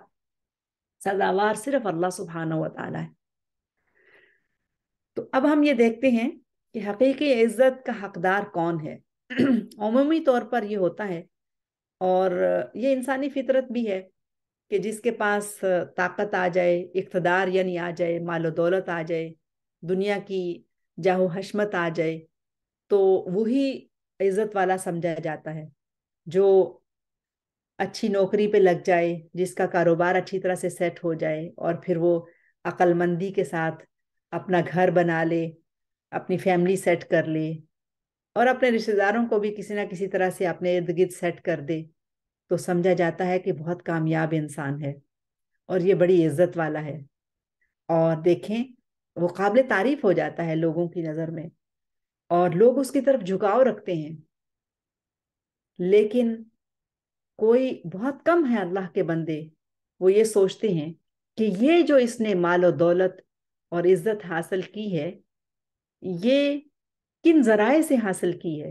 سزاوار صرف اللہ سبحانہ و تعالی ہے۔ تو اب ہم یہ دیکھتے ہیں کہ حقیقی عزت کا حقدار کون ہے۔ عمومی طور پر یہ ہوتا ہے، اور یہ انسانی فطرت بھی ہے، کہ جس کے پاس طاقت آ جائے، اقتدار یعنی آ جائے، مال و دولت آ جائے، دنیا کی جاہ و حشمت آ جائے، تو وہی عزت والا سمجھا جاتا ہے۔ جو اچھی نوکری پہ لگ جائے، جس کا کاروبار اچھی طرح سے سیٹ ہو جائے، اور پھر وہ عقل مندی کے ساتھ اپنا گھر بنا لے، اپنی فیملی سیٹ کر لے، اور اپنے رشتہ داروں کو بھی کسی نہ کسی طرح سے اپنے ارد گرد سیٹ کر دے، تو سمجھا جاتا ہے کہ بہت کامیاب انسان ہے اور یہ بڑی عزت والا ہے۔ اور دیکھیں، وہ قابل تعریف ہو جاتا ہے لوگوں کی نظر میں، اور لوگ اس کی طرف جھکاؤ رکھتے ہیں۔ لیکن کوئی بہت کم ہے اللہ کے بندے، وہ یہ سوچتے ہیں کہ یہ جو اس نے مال و دولت اور عزت حاصل کی ہے، یہ کن ذرائع سے حاصل کی ہے،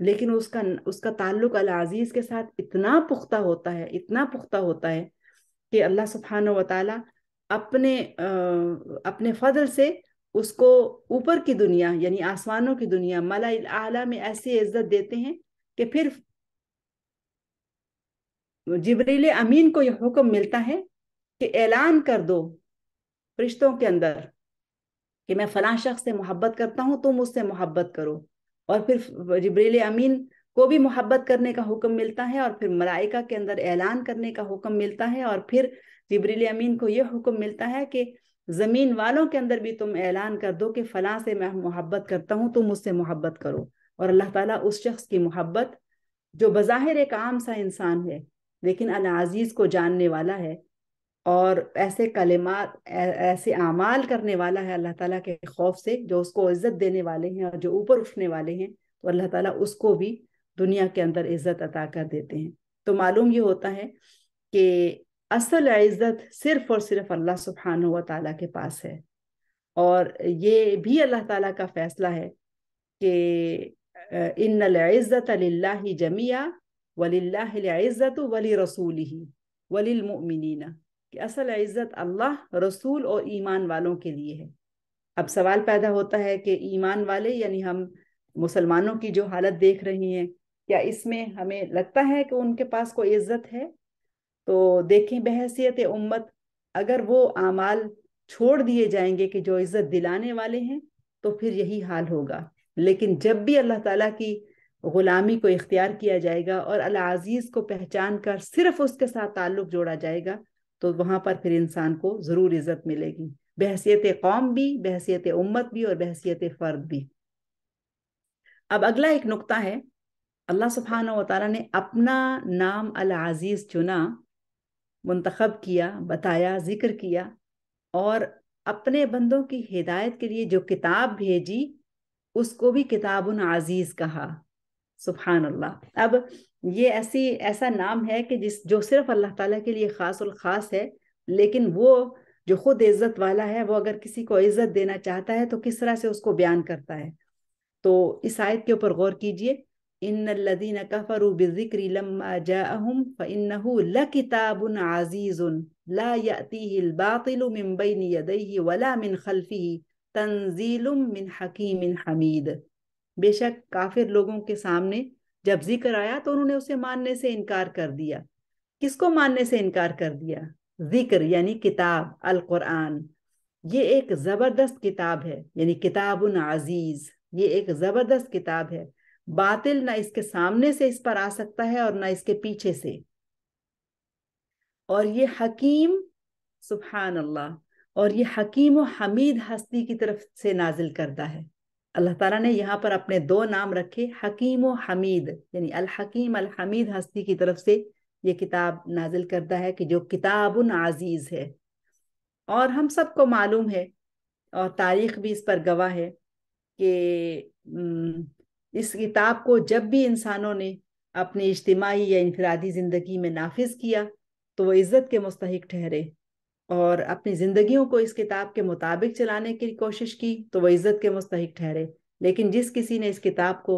لیکن اس کا تعلق العزیز کے ساتھ اتنا پختہ ہوتا ہے، اتنا پختہ ہوتا ہے کہ اللہ سبحانہ و تعالیٰ اپنے اپنے فضل سے اس کو اوپر کی دنیا یعنی آسمانوں کی دنیا ملا الاعلیٰ میں ایسی عزت دیتے ہیں کہ پھر جبریل امین کو یہ حکم ملتا ہے کہ اعلان کر دو فرشتوں کے اندر کہ میں فلاں شخص سے محبت کرتا ہوں، تم اس سے محبت کرو. اور پھر جبریل امین کو بھی محبت کرنے کا حکم ملتا ہے، اور پھر ملائکہ کے اندر اعلان کرنے کا حکم ملتا ہے، اور پھر جبریل امین کو یہ حکم ملتا ہے کہ زمین والوں کے اندر بھی تم اعلان کر دو کہ فلاں سے میں محبت کرتا ہوں، تم اس سے محبت کرو. اور اللہ تعالیٰ اس شخص کی محبت جو بظاہر ایک عام سا انسان ہے لیکن العزیز کو جاننے والا ہے اور ایسے کلمات ایسے اعمال کرنے والا ہے اللہ تعالیٰ کے خوف سے جو اس کو عزت دینے والے ہیں اور جو اوپر اٹھنے والے ہیں، تو اللہ تعالیٰ اس کو بھی دنیا کے اندر عزت عطا کر دیتے ہیں. تو معلوم یہ ہوتا ہے کہ اصل عزت صرف اور صرف اللہ سبحانہ و تعالیٰ کے پاس ہے، اور یہ بھی اللہ تعالیٰ کا فیصلہ ہے کہ ان العزت للہ جمیعا وللہ العزت ولرسولہ وللمؤمنین، کہ اصل عزت اللہ، رسول اور ایمان والوں کے لیے ہے. اب سوال پیدا ہوتا ہے کہ ایمان والے یعنی ہم مسلمانوں کی جو حالت دیکھ رہی ہیں، کیا اس میں ہمیں لگتا ہے کہ ان کے پاس کوئی عزت ہے؟ تو دیکھیں بحیثیت امت اگر وہ اعمال چھوڑ دیے جائیں گے کہ جو عزت دلانے والے ہیں تو پھر یہی حال ہوگا. لیکن جب بھی اللہ تعالیٰ کی غلامی کو اختیار کیا جائے گا اور العزیز کو پہچان کر صرف اس کے ساتھ تعلق جوڑا جائے گا تو وہاں پر پھر انسان کو ضرور عزت ملے گی، بحیثیت قوم بھی، بحیثیت امت بھی، اور بحیثیت فرد بھی. اب اگلا ایک نقطہ ہے، اللہ سبحانہ و تعالیٰ نے اپنا نام العزیز چنا، منتخب کیا، بتایا، ذکر کیا، اور اپنے بندوں کی ہدایت کے لیے جو کتاب بھیجی اس کو بھی کتاب عزیز کہا. سبحان اللہ. اب یہ ایسا نام ہے کہ جو صرف اللہ تعالیٰ کے لیے خاص الخاص ہے، لیکن وہ جو خود عزت والا ہے وہ اگر کسی کو عزت دینا چاہتا ہے تو کس طرح سے اس کو بیان کرتا ہے. تو اس آیت کے اوپر غور کیجئے. ان الذین کفروا بالذکر لما جاءہم فإنہ لکتاب عزیز لا یأتیہ الباطل من بین یدیہ ولا من خلفہ تنزیل من حکیم حمید. بے شک کافر لوگوں کے سامنے جب ذکر آیا تو انہوں نے اسے ماننے سے انکار کر دیا. کس کو ماننے سے انکار کر دیا؟ ذکر یعنی کتاب القرآن. یہ ایک زبردست کتاب ہے، یعنی کتاب عزیز، یہ ایک زبردست کتاب ہے. باطل نہ اس کے سامنے سے اس پر آ سکتا ہے اور نہ اس کے پیچھے سے. اور یہ حکیم، سبحان اللہ، اور یہ حکیم و حمید ہستی کی طرف سے نازل کردہ ہے. اللہ تعالیٰ نے یہاں پر اپنے دو نام رکھے، حکیم و حمید، یعنی الحکیم الحمید ہستی کی طرف سے یہ کتاب نازل کردہ ہے کہ جو کتاب عزیز ہے. اور ہم سب کو معلوم ہے اور تاریخ بھی اس پر گواہ ہے کہ اس کتاب کو جب بھی انسانوں نے اپنی اجتماعی یا انفرادی زندگی میں نافذ کیا تو وہ عزت کے مستحق ٹھہرے، اور اپنی زندگیوں کو اس کتاب کے مطابق چلانے کی کوشش کی تو وہ عزت کے مستحق ٹھہرے. لیکن جس کسی نے اس کتاب کو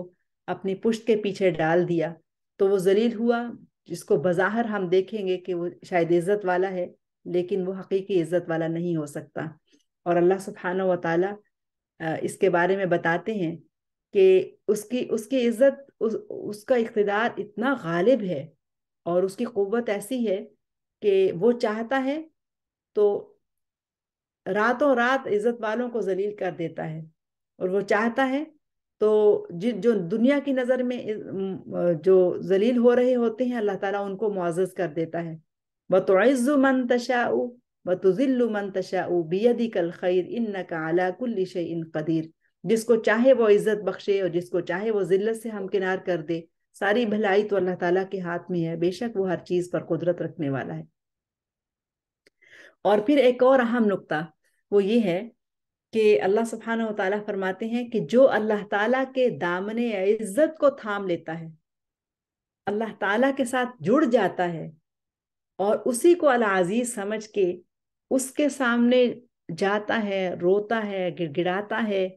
اپنی پشت کے پیچھے ڈال دیا تو وہ ذلیل ہوا، جس کو بظاہر ہم دیکھیں گے کہ وہ شاید عزت والا ہے لیکن وہ حقیقی عزت والا نہیں ہو سکتا. اور اللہ سبحانہ و تعالیٰ اس کے بارے میں بتاتے ہیں کہ اس کی عزت، اس کا اقتدار اتنا غالب ہے اور اس کی قوت ایسی ہے کہ وہ چاہتا ہے تو راتوں رات عزت والوں کو ذلیل کر دیتا ہے، اور وہ چاہتا ہے تو جو دنیا کی نظر میں جو ذلیل ہو رہے ہوتے ہیں اللہ تعالیٰ ان کو معزز کر دیتا ہے. وَتُعِزُّ مَن تَشَاءُ وَتُذِلُّ مَن تَشَاءُ بِيَدِكَ الْخَيْرُ إِنَّكَ عَلَى كُلِّ شَيْءٍ قَدِيرٌ. جس کو چاہے وہ عزت بخشے اور جس کو چاہے وہ ذلت سے ہمکنار کر دے. ساری بھلائی تو اللہ تعالیٰ کے ہاتھ میں ہے، بے شک وہ ہر چیز پر قدرت رکھنے والا ہے. اور پھر ایک اور اہم نقطہ وہ یہ ہے کہ اللہ سبحانہ و تعالیٰ فرماتے ہیں کہ جو اللہ تعالیٰ کے دامن عزت کو تھام لیتا ہے، اللہ تعالیٰ کے ساتھ جڑ جاتا ہے اور اسی کو العزیز سمجھ کے اس کے سامنے جاتا ہے، روتا ہے، گڑ گڑاتا ہے،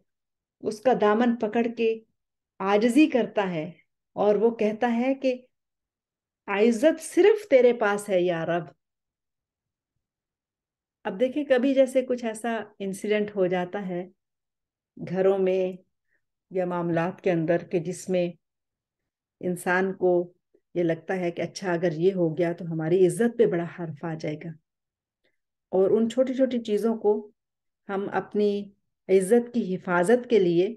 اس کا دامن پکڑ کے عاجزی کرتا ہے، اور وہ کہتا ہے کہ عزت صرف تیرے پاس ہے یا رب۔ اب دیکھیں کبھی جیسے کچھ ایسا انسیڈنٹ ہو جاتا ہے گھروں میں یا معاملات کے اندر کہ جس میں انسان کو یہ لگتا ہے کہ اچھا اگر یہ ہو گیا تو ہماری عزت پہ بڑا حرف آ جائے گا، اور ان چھوٹی چھوٹی چیزوں کو ہم اپنی عزت کی حفاظت کے لیے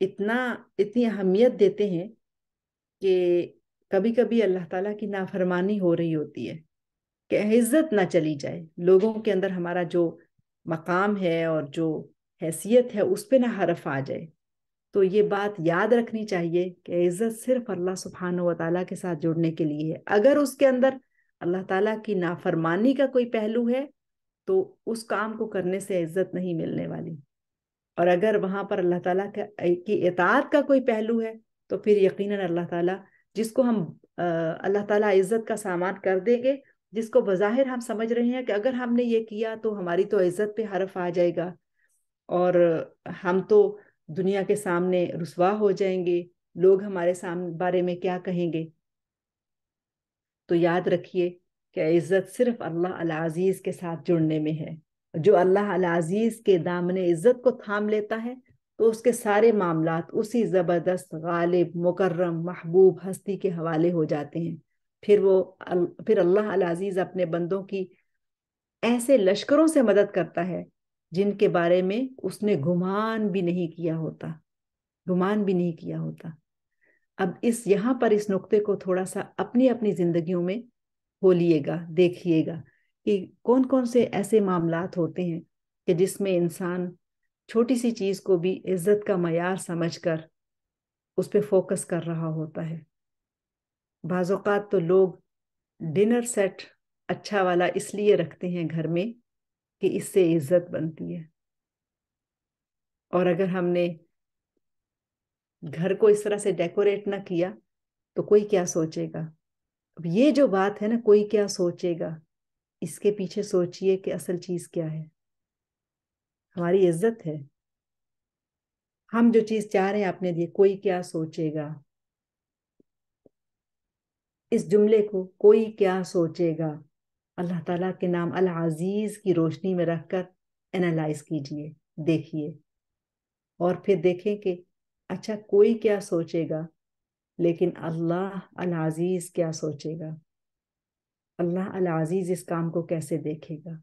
اتنی اہمیت دیتے ہیں کہ کبھی کبھی اللہ تعالیٰ کی نافرمانی ہو رہی ہوتی ہے کہ عزت نہ چلی جائے، لوگوں کے اندر ہمارا جو مقام ہے اور جو حیثیت ہے اس پہ نہ حرف آ جائے۔ تو یہ بات یاد رکھنی چاہیے کہ عزت صرف اللہ سبحانہ و تعالیٰ کے ساتھ جڑنے کے لیے ہے۔ اگر اس کے اندر اللہ تعالیٰ کی نافرمانی کا کوئی پہلو ہے تو اس کام کو کرنے سے عزت نہیں ملنے والی، اور اگر وہاں پر اللہ تعالیٰ کی اطاعت کا کوئی پہلو ہے تو پھر یقیناً اللہ تعالیٰ جس کو ہم اللہ تعالیٰ عزت کا سامان کر دیں گے، جس کو بظاہر ہم سمجھ رہے ہیں کہ اگر ہم نے یہ کیا تو ہماری تو عزت پہ حرف آ جائے گا اور ہم تو دنیا کے سامنے رسوا ہو جائیں گے، لوگ ہمارے بارے میں کیا کہیں گے، تو یاد رکھیے کہ عزت صرف اللہ العزیز کے ساتھ جڑنے میں ہے۔ جو اللہ العزیز کے دامن عزت کو تھام لیتا ہے تو اس کے سارے معاملات اسی زبردست غالب مکرم محبوب ہستی کے حوالے ہو جاتے ہیں۔ پھر اللہ العزیز اپنے بندوں کی ایسے لشکروں سے مدد کرتا ہے جن کے بارے میں اس نے گمان بھی نہیں کیا ہوتا، گمان بھی نہیں کیا ہوتا۔ اب یہاں پر اس نقطے کو تھوڑا سا اپنی اپنی زندگیوں میں کھولیے گا، دیکھیے گا کہ کون کون سے ایسے معاملات ہوتے ہیں کہ جس میں انسان چھوٹی سی چیز کو بھی عزت کا معیار سمجھ کر اس پہ فوکس کر رہا ہوتا ہے۔ بعض اوقات تو لوگ ڈنر سیٹ اچھا والا اس لیے رکھتے ہیں گھر میں کہ اس سے عزت بنتی ہے، اور اگر ہم نے گھر کو اس طرح سے ڈیکوریٹ نہ کیا تو کوئی کیا سوچے گا۔ اب یہ جو بات ہے نا کوئی کیا سوچے گا، اس کے پیچھے سوچئے کہ اصل چیز کیا ہے، ہماری عزت ہے۔ ہم جو چیز چاہ رہے ہیں اپنے لیے، کوئی کیا سوچے گا، اس جملے کو کوئی کیا سوچے گا اللہ تعالیٰ کے نام العزیز کی روشنی میں رکھ کر انالائز کیجئے، دیکھیے، اور پھر دیکھیں کہ اچھا کوئی کیا سوچے گا لیکن اللہ العزیز کیا سوچے گا، اللہ العزیز اس کام کو کیسے دیکھے گا۔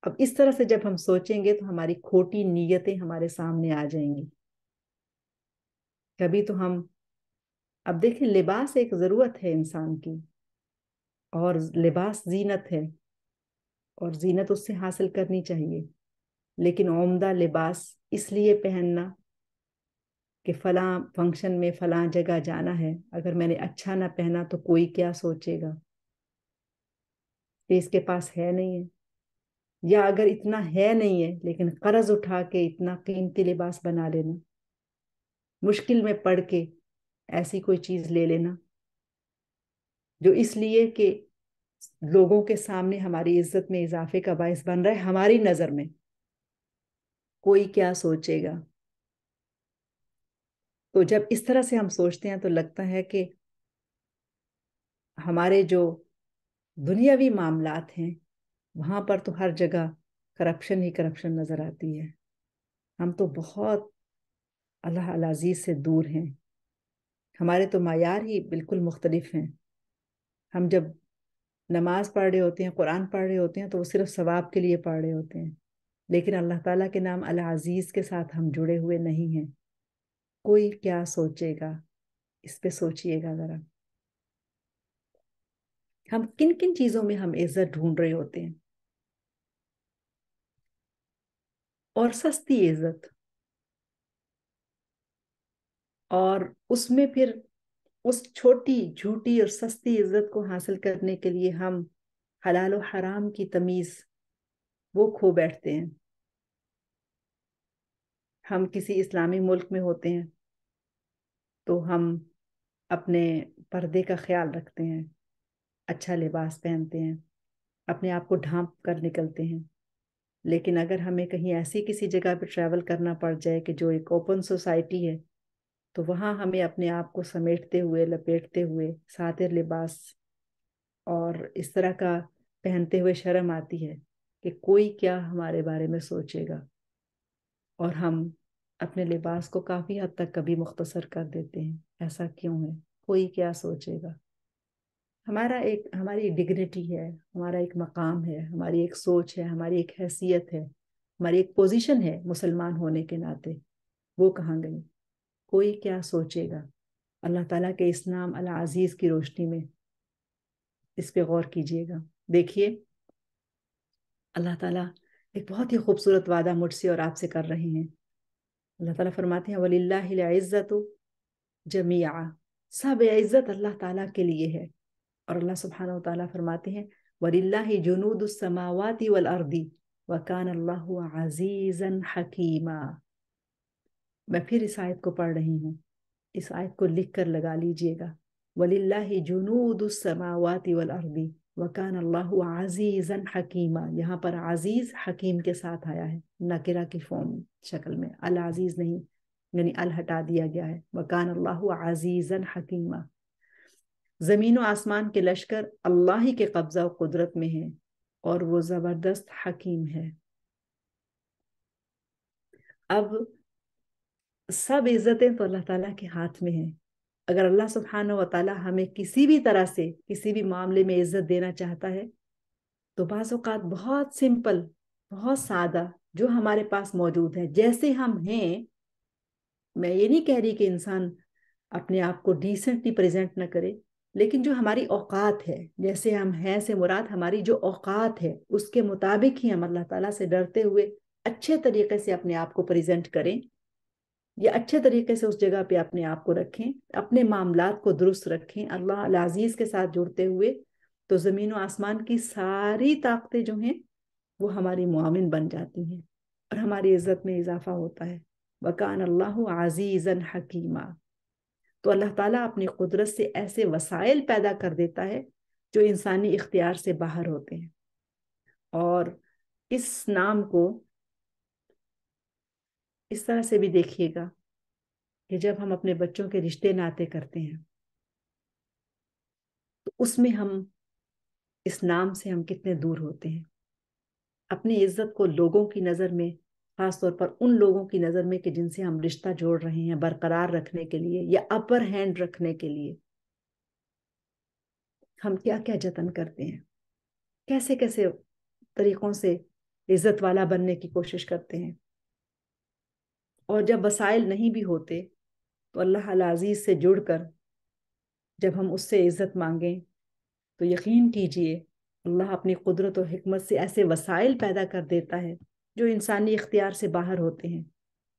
اب اس طرح سے جب ہم سوچیں گے تو ہماری کھوٹی نیتیں ہمارے سامنے آ جائیں گی۔ کبھی تو اب دیکھیں لباس ایک ضرورت ہے انسان کی، اور لباس زینت ہے اور زینت اس سے حاصل کرنی چاہیے، لیکن عمدہ لباس اس لیے پہننا کہ فلاں فنکشن میں فلاں جگہ جانا ہے، اگر میں نے اچھا نہ پہنا تو کوئی کیا سوچے گا کہ اس کے پاس ہے نہیں ہے، یا اگر اتنا ہے نہیں ہے لیکن قرض اٹھا کے اتنا قیمتی لباس بنا لینا، مشکل میں پڑ کے ایسی کوئی چیز لے لینا جو اس لیے کہ لوگوں کے سامنے ہماری عزت میں اضافے کا باعث بن رہا ہے، ہماری نظر میں کوئی کیا سوچے گا۔ تو جب اس طرح سے ہم سوچتے ہیں تو لگتا ہے کہ ہمارے جو دنیاوی معاملات ہیں وہاں پر تو ہر جگہ کرپشن ہی کرپشن نظر آتی ہے، ہم تو بہت اللہ العزیز سے دور ہیں، ہمارے تو معیار ہی بالکل مختلف ہیں۔ ہم جب نماز پڑھ رہے ہوتے ہیں، قرآن پڑھ رہے ہوتے ہیں تو وہ صرف ثواب کے لیے پڑھ رہے ہوتے ہیں، لیکن اللہ تعالیٰ کے نام العزیز کے ساتھ ہم جڑے ہوئے نہیں ہیں۔ کوئی کیا سوچے گا، اس پہ سوچئے گا ذرا، ہم کن کن چیزوں میں ہم عزت ڈھونڈ رہے ہوتے ہیں، اور سستی عزت، اور اس میں پھر اس چھوٹی جھوٹی اور سستی عزت کو حاصل کرنے کے لیے ہم حلال و حرام کی تمیز وہ کھو بیٹھتے ہیں۔ ہم کسی اسلامی ملک میں ہوتے ہیں تو ہم اپنے پردے کا خیال رکھتے ہیں، اچھا لباس پہنتے ہیں، اپنے آپ کو ڈھانپ کر نکلتے ہیں، لیکن اگر ہمیں کہیں ایسی کسی جگہ پہ ٹریول کرنا پڑ جائے کہ جو ایک اوپن سوسائٹی ہے، تو وہاں ہمیں اپنے آپ کو سمیٹتے ہوئے، لپیٹتے ہوئے، ساتر لباس اور اس طرح کا پہنتے ہوئے شرم آتی ہے کہ کوئی کیا ہمارے بارے میں سوچے گا، اور ہم اپنے لباس کو کافی حد تک کبھی مختصر کر دیتے ہیں. ایسا کیوں ہے؟ کوئی کیا سوچے گا؟ ہماری ایک ڈگنیٹی ہے، ہمارا ایک مقام ہے، ہماری ایک سوچ ہے، ہماری ایک حیثیت ہے، ہماری ایک پوزیشن ہے مسلمان ہونے کے ناطے. وہ کہاں گئی؟ کوئی کیا سوچے گا؟ اللہ تعالیٰ کے اس نام العزیز کی روشنی میں اس پہ غور کیجیے گا. دیکھیے اللہ تعالیٰ ایک بہت ہی خوبصورت وعدہ مجھ سے اور آپ سے کر رہے ہیں. اللہ تعالیٰ فرماتے ہیں وَلِلَّهِ الْعِزَّةُ جَمِيعًا، سب عزت اللہ تعالیٰ کے لیے ہے. اور اللہ سبحانہ وتعالیٰ فرماتے ہیں وَلِلَّهِ جُنُودُ السَّمَاوَاتِ وَالْأَرْضِ وَكَانَ اللَّهُ عَزِيزًا حَكِيمًا. میں پھر اس آیت کو پڑھ رہی ہوں، اس آیت کو لکھ کر لگا لیجئے گا. وَلِلَّهِ جُنُودُ السَّمَاوَاتِ وَالْأَرْضِ وَكَانَ اللَّهُ عَزِيزًا حَكِيمًا. یہاں پر عزیز حکیم کے ساتھ آیا ہے، نکرہ کی فارم شکل میں، العزیز نہیں، یعنی ال ہٹا دیا گیا ہے. وَكَانَ اللَّهُ عَزِيزًا حَكِيمًا. زمین و آسمان کے لشکر اللہ ہی کے قبضہ و قدرت میں ہیں اور وہ زبردست حکیم ہے. اب سب عزتیں تو اللہ تعالیٰ کے ہاتھ میں ہیں. اگر اللہ سبحانہ و تعالیٰ ہمیں کسی بھی طرح سے کسی بھی معاملے میں عزت دینا چاہتا ہے تو بعض اوقات بہت سمپل، بہت سادہ جو ہمارے پاس موجود ہے جیسے ہم ہیں. میں یہ نہیں کہہ رہی کہ انسان اپنے آپ کو ڈیسنٹلی پریزنٹ نہ کرے، لیکن جو ہماری اوقات ہے، جیسے ہم ہیں سے مراد ہماری جو اوقات ہے اس کے مطابق ہی ہم اللہ تعالیٰ سے ڈرتے ہوئے اچھے طریقے سے اپنے آپ کو پریزنٹ کریں، یا اچھے طریقے سے اس جگہ پہ اپنے آپ کو رکھیں، اپنے معاملات کو درست رکھیں اللہ العزیز کے ساتھ جڑتے ہوئے، تو زمین و آسمان کی ساری طاقتیں جو ہیں وہ ہماری معاون بن جاتی ہیں اور ہماری عزت میں اضافہ ہوتا ہے. وَكَانَ اللَّهُ عَزِيزًا حَكِيمًا. تو اللہ تعالیٰ اپنی قدرت سے ایسے وسائل پیدا کر دیتا ہے جو انسانی اختیار سے باہر ہوتے ہیں. اور اس نام کو اس طرح سے بھی دیکھیے گا کہ جب ہم اپنے بچوں کے رشتے ناطے کرتے ہیں تو اس میں ہم اس نام سے ہم کتنے دور ہوتے ہیں. اپنی عزت کو لوگوں کی نظر میں، خاص طور پر ان لوگوں کی نظر میں کہ جن سے ہم رشتہ جوڑ رہے ہیں، برقرار رکھنے کے لیے یا اپر ہینڈ رکھنے کے لیے ہم کیا کیا جتن کرتے ہیں، کیسے کیسے طریقوں سے عزت والا بننے کی کوشش کرتے ہیں. اور جب وسائل نہیں بھی ہوتے تو اللہ العزیز سے جڑ کر جب ہم اس سے عزت مانگیں تو یقین کیجئے اللہ اپنی قدرت و حکمت سے ایسے وسائل پیدا کر دیتا ہے جو انسانی اختیار سے باہر ہوتے ہیں،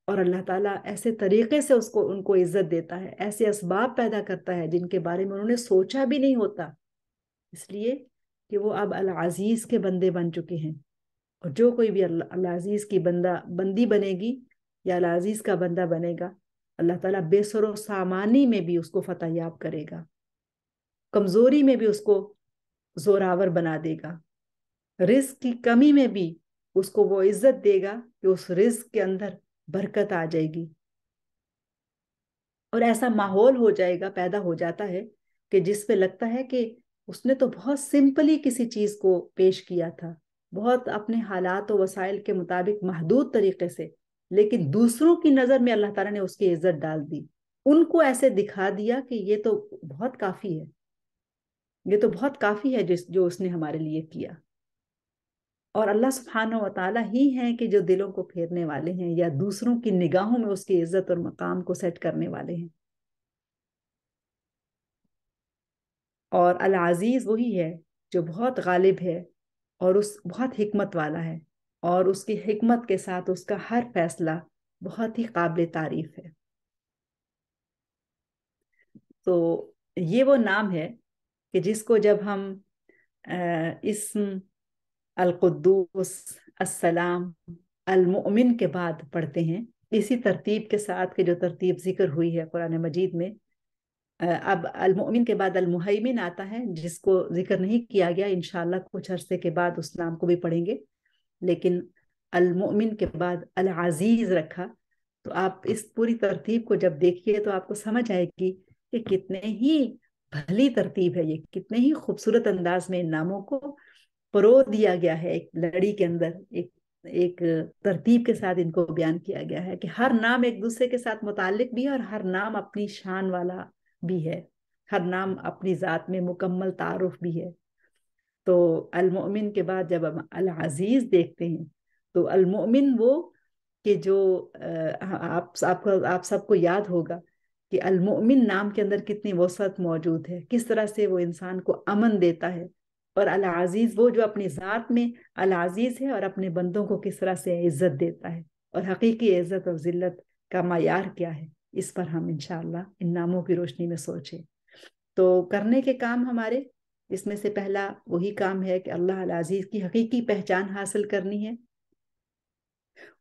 اور اللہ تعالیٰ ایسے طریقے سے ان کو عزت دیتا ہے، ایسے اسباب پیدا کرتا ہے جن کے بارے میں انہوں نے سوچا بھی نہیں ہوتا، اس لیے کہ وہ اب العزیز کے بندے بن چکے ہیں. اور جو کوئی بھی العزیز کی بندی بنے گی یا العزیز کا بندہ بنے گا، اللہ تعالیٰ بے سر و سامانی میں بھی اس کو فتح یاب کرے گا، کمزوری میں بھی اس کو زوراور بنا دے گا، رزق کی کمی میں بھی اس کو وہ عزت دے گا کہ اس رزق کے اندر برکت آ جائے گی. اور ایسا ماحول ہو جائے گا، پیدا ہو جاتا ہے کہ جس پہ لگتا ہے کہ اس نے تو بہت سمپلی کسی چیز کو پیش کیا تھا، بہت اپنے حالات و وسائل کے مطابق محدود طریقے سے، لیکن دوسروں کی نظر میں اللہ تعالیٰ نے اس کی عزت ڈال دی، ان کو ایسے دکھا دیا کہ یہ تو بہت کافی ہے، یہ تو بہت کافی ہے جو اس نے ہمارے لیے کیا. اور اللہ سبحانہ و تعالیٰ ہی ہیں کہ جو دلوں کو پھیرنے والے ہیں یا دوسروں کی نگاہوں میں اس کی عزت اور مقام کو سیٹ کرنے والے ہیں. اور العزیز وہی ہے جو بہت غالب ہے اور بہت حکمت والا ہے، اور اس کی حکمت کے ساتھ اس کا ہر فیصلہ بہت ہی قابل تعریف ہے. تو یہ وہ نام ہے کہ جس کو جب ہم اسم القدوس، السلام، المؤمن کے بعد پڑھتے ہیں، اسی ترتیب کے ساتھ کہ جو ترتیب ذکر ہوئی ہے قرآن مجید میں، اب المؤمن کے بعد المہیمن آتا ہے جس کو ذکر نہیں کیا گیا، انشاءاللہ کچھ عرصے کے بعد اس نام کو بھی پڑھیں گے. لیکن المؤمن کے بعد العزیز رکھا، تو آپ اس پوری ترتیب کو جب دیکھیے تو آپ کو سمجھ آئے گی کہ کتنے ہی بھلی ترتیب ہے، یہ کتنے ہی خوبصورت انداز میں ان ناموں کو پرو دیا گیا ہے، ایک لڑی کے اندر ایک ترتیب کے ساتھ ان کو بیان کیا گیا ہے کہ ہر نام ایک دوسرے کے ساتھ متعلق بھی ہے اور ہر نام اپنی شان والا بھی ہے، ہر نام اپنی ذات میں مکمل تعارف بھی ہے۔ تو المؤمن کے بعد جب ہم العزیز دیکھتے ہیں تو المؤمن وہ کہ جو آپ سب کو یاد ہوگا کہ المؤمن نام کے اندر کتنی وسعت موجود ہے، کس طرح سے وہ انسان کو امن دیتا ہے، اور العزیز وہ جو اپنی ذات میں العزیز ہے اور اپنے بندوں کو کس طرح سے عزت دیتا ہے، اور حقیقی عزت اور ذلت کا معیار کیا ہے، اس پر ہم انشاءاللہ ان ناموں کی روشنی میں سوچیں۔ تو کرنے کے کام ہمارے اس میں سے پہلا وہی کام ہے کہ اللہ العزیز کی حقیقی پہچان حاصل کرنی ہے،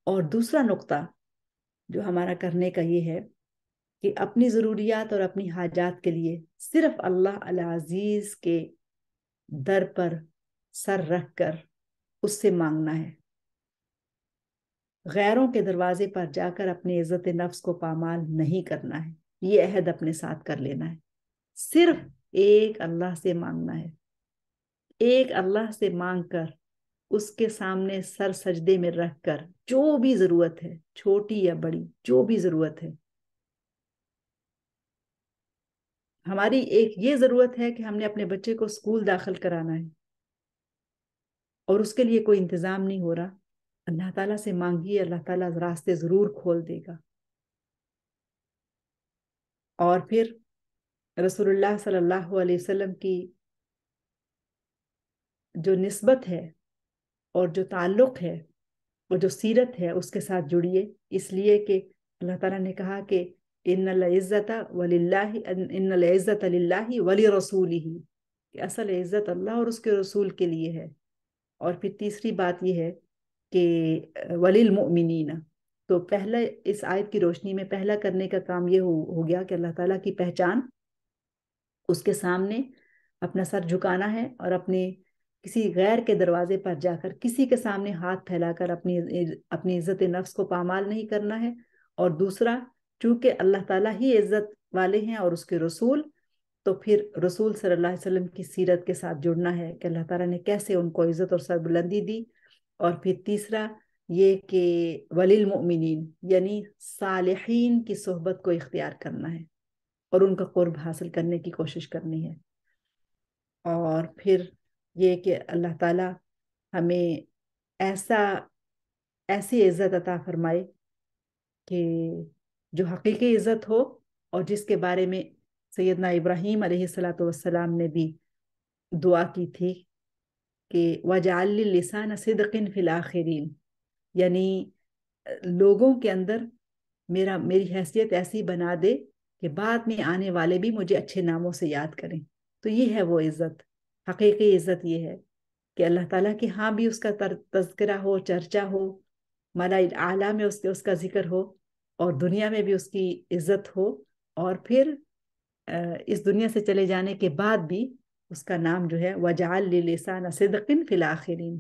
اور دوسرا نقطہ جو ہمارا کرنے کا یہ ہے کہ اپنی ضروریات اور اپنی حاجات کے لیے صرف اللہ العزیز کے در پر سر رکھ کر اس سے مانگنا ہے، غیروں کے دروازے پر جا کر اپنی عزت نفس کو پامال نہیں کرنا ہے، یہ عہد اپنے ساتھ کر لینا ہے، صرف ایک اللہ سے مانگنا ہے، ایک اللہ سے مانگ کر اس کے سامنے سر سجدے میں رکھ کر جو بھی ضرورت ہے، چھوٹی یا بڑی جو بھی ضرورت ہے، ہماری ایک یہ ضرورت ہے کہ ہم نے اپنے بچے کو اسکول داخل کرانا ہے اور اس کے لیے کوئی انتظام نہیں ہو رہا، اللہ تعالیٰ سے مانگیے، اللہ تعالیٰ راستے ضرور کھول دے گا۔ اور پھر رسول اللہ صلی اللہ علیہ وسلم کی جو نسبت ہے اور جو تعلق ہے اور جو سیرت ہے اس کے ساتھ جڑیے، اس لیے کہ اللہ تعالیٰ نے کہا کہ ان العزت وللہ، ان العزت للہ ولرسولہ، کہ اصل عزت اللہ اور اس کے رسول کے لیے ہے۔ اور پھر تیسری بات یہ ہے کہ وللمؤمنین، تو پہلا اس آیت کی روشنی میں پہلا کرنے کا کام یہ ہو گیا کہ اللہ تعالیٰ کی پہچان، اس کے سامنے اپنا سر جھکانا ہے اور اپنے کسی غیر کے دروازے پر جا کر کسی کے سامنے ہاتھ پھیلا کر اپنی عزت نفس کو پامال نہیں کرنا ہے۔ اور دوسرا، چونکہ اللہ تعالیٰ ہی عزت والے ہیں اور اس کے رسول، تو پھر رسول صلی اللہ علیہ وسلم کی سیرت کے ساتھ جڑنا ہے کہ اللہ تعالیٰ نے کیسے ان کو عزت اور سربلندی دی۔ اور پھر تیسرا یہ کہ وللمؤمنین، یعنی صالحین کی صحبت کو اختیار کرنا ہے اور ان کا قرب حاصل کرنے کی کوشش کرنی ہے۔ اور پھر یہ کہ اللہ تعالیٰ ہمیں ایسی عزت عطا فرمائے کہ جو حقیقی عزت ہو، اور جس کے بارے میں سیدنا ابراہیم علیہ السلام نے بھی دعا کی تھی کہ وَجَعَلْ لِي لِسَانَ صِدْقٍ فِي الْآخِرِينَ، یعنی لوگوں کے اندر میری حیثیت ایسی بنا دے کہ بعد میں آنے والے بھی مجھے اچھے ناموں سے یاد کریں۔ تو یہ ہے وہ عزت، حقیقی عزت یہ ہے کہ اللہ تعالیٰ کے ہاں بھی اس کا تذکرہ ہو، چرچا ہو، ملائے اعلیٰ میں اس کا ذکر ہو، اور دنیا میں بھی اس کی عزت ہو، اور پھر اس دنیا سے چلے جانے کے بعد بھی اس کا نام جو ہے وَجَعَلْ لِي لِسَانَ صِدْقٍ فِي الْآخِرِينَ،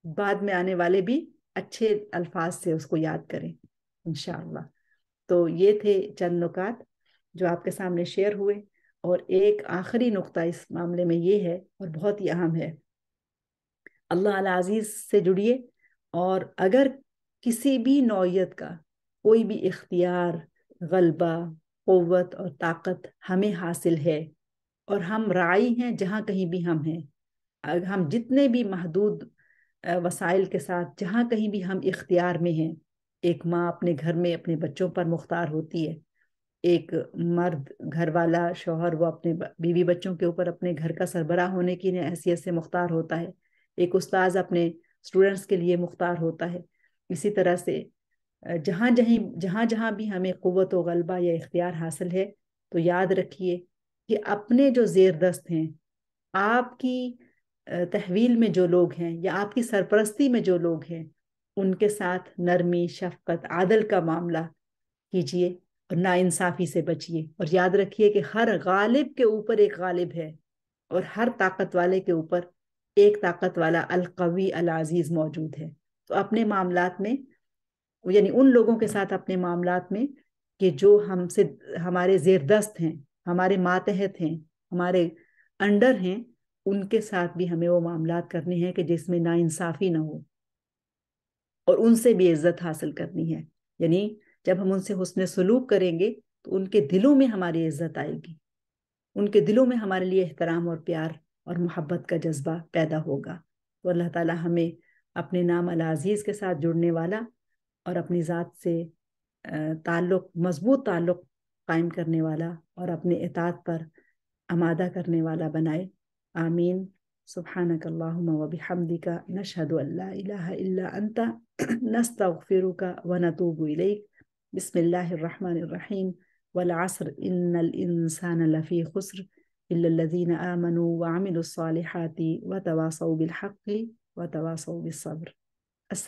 بعد میں آنے والے بھی اچھے الفاظ سے اس کو یاد کریں انشاءاللہ۔ تو یہ تھے چند نکات جو آپ کے سامنے شیئر ہوئے، اور ایک آخری نقطہ اس معاملے میں یہ ہے اور بہت ہی اہم ہے، اللہ العزیز سے جڑیے، اور اگر کسی بھی نوعیت کا کوئی بھی اختیار، غلبہ، قوت اور طاقت ہمیں حاصل ہے، اور ہم راعی ہیں جہاں کہیں بھی ہم ہیں، ہم جتنے بھی محدود وسائل کے ساتھ جہاں کہیں بھی ہم اختیار میں ہیں، ایک ماں اپنے گھر میں اپنے بچوں پر مختار ہوتی ہے، ایک مرد گھر والا شوہر وہ اپنے بیوی بچوں کے اوپر اپنے گھر کا سربراہ ہونے کی حیثیت سے مختار ہوتا ہے، ایک استاذ اپنے اسٹوڈنٹس کے لیے مختار ہوتا ہے۔ اسی طرح سے جہاں جہاں بھی ہمیں قوت و غلبہ یا اختیار حاصل ہے، تو یاد رکھیے کہ اپنے جو زیر دست ہیں، آپ کی تحویل میں جو لوگ ہیں یا آپ کی سرپرستی میں جو لوگ ہیں، ان کے ساتھ نرمی، شفقت، عدل کا معاملہ کیجیے اور ناانصافی سے بچیے، اور یاد رکھیے کہ ہر غالب کے اوپر ایک غالب ہے، اور ہر طاقت والے کے اوپر ایک طاقت والا القوی العزیز موجود ہے۔ تو اپنے معاملات میں، یعنی ان لوگوں کے ساتھ اپنے معاملات میں کہ جو ہم سے، ہمارے زیر دست ہیں، ہمارے ماتحت ہیں، ہمارے انڈر ہیں، ان کے ساتھ بھی ہمیں وہ معاملات کرنے ہیں کہ جس میں ناانصافی نہ ہو، اور ان سے بھی عزت حاصل کرنی ہے. یعنی جب ہم ان سے حسن سلوک کریں گے تو ان کے دلوں میں ہماری عزت آئے گی، ان کے دلوں میں ہمارے لیے احترام اور پیار اور محبت کا جذبہ پیدا ہوگا. تو اللہ تعالی ہمیں اپنے نام العزیز کے ساتھ جڑنے والا اور اپنی ذات سے مضبوط تعلق قائم کرنے والا اور اپنے اطاعت پر آمادہ کرنے والا بنائے. آمین. سبحانك اللهم وبحمدك نشهد أن لا إله إلا أنت نستغفرك ونتوب إليك. بسم الله الرحمن الرحيم. والعصر إن الإنسان لفي خسر إلا الذين آمنوا وعملوا الصالحات وتواصوا بالحق وتواصوا بالصبر. السلام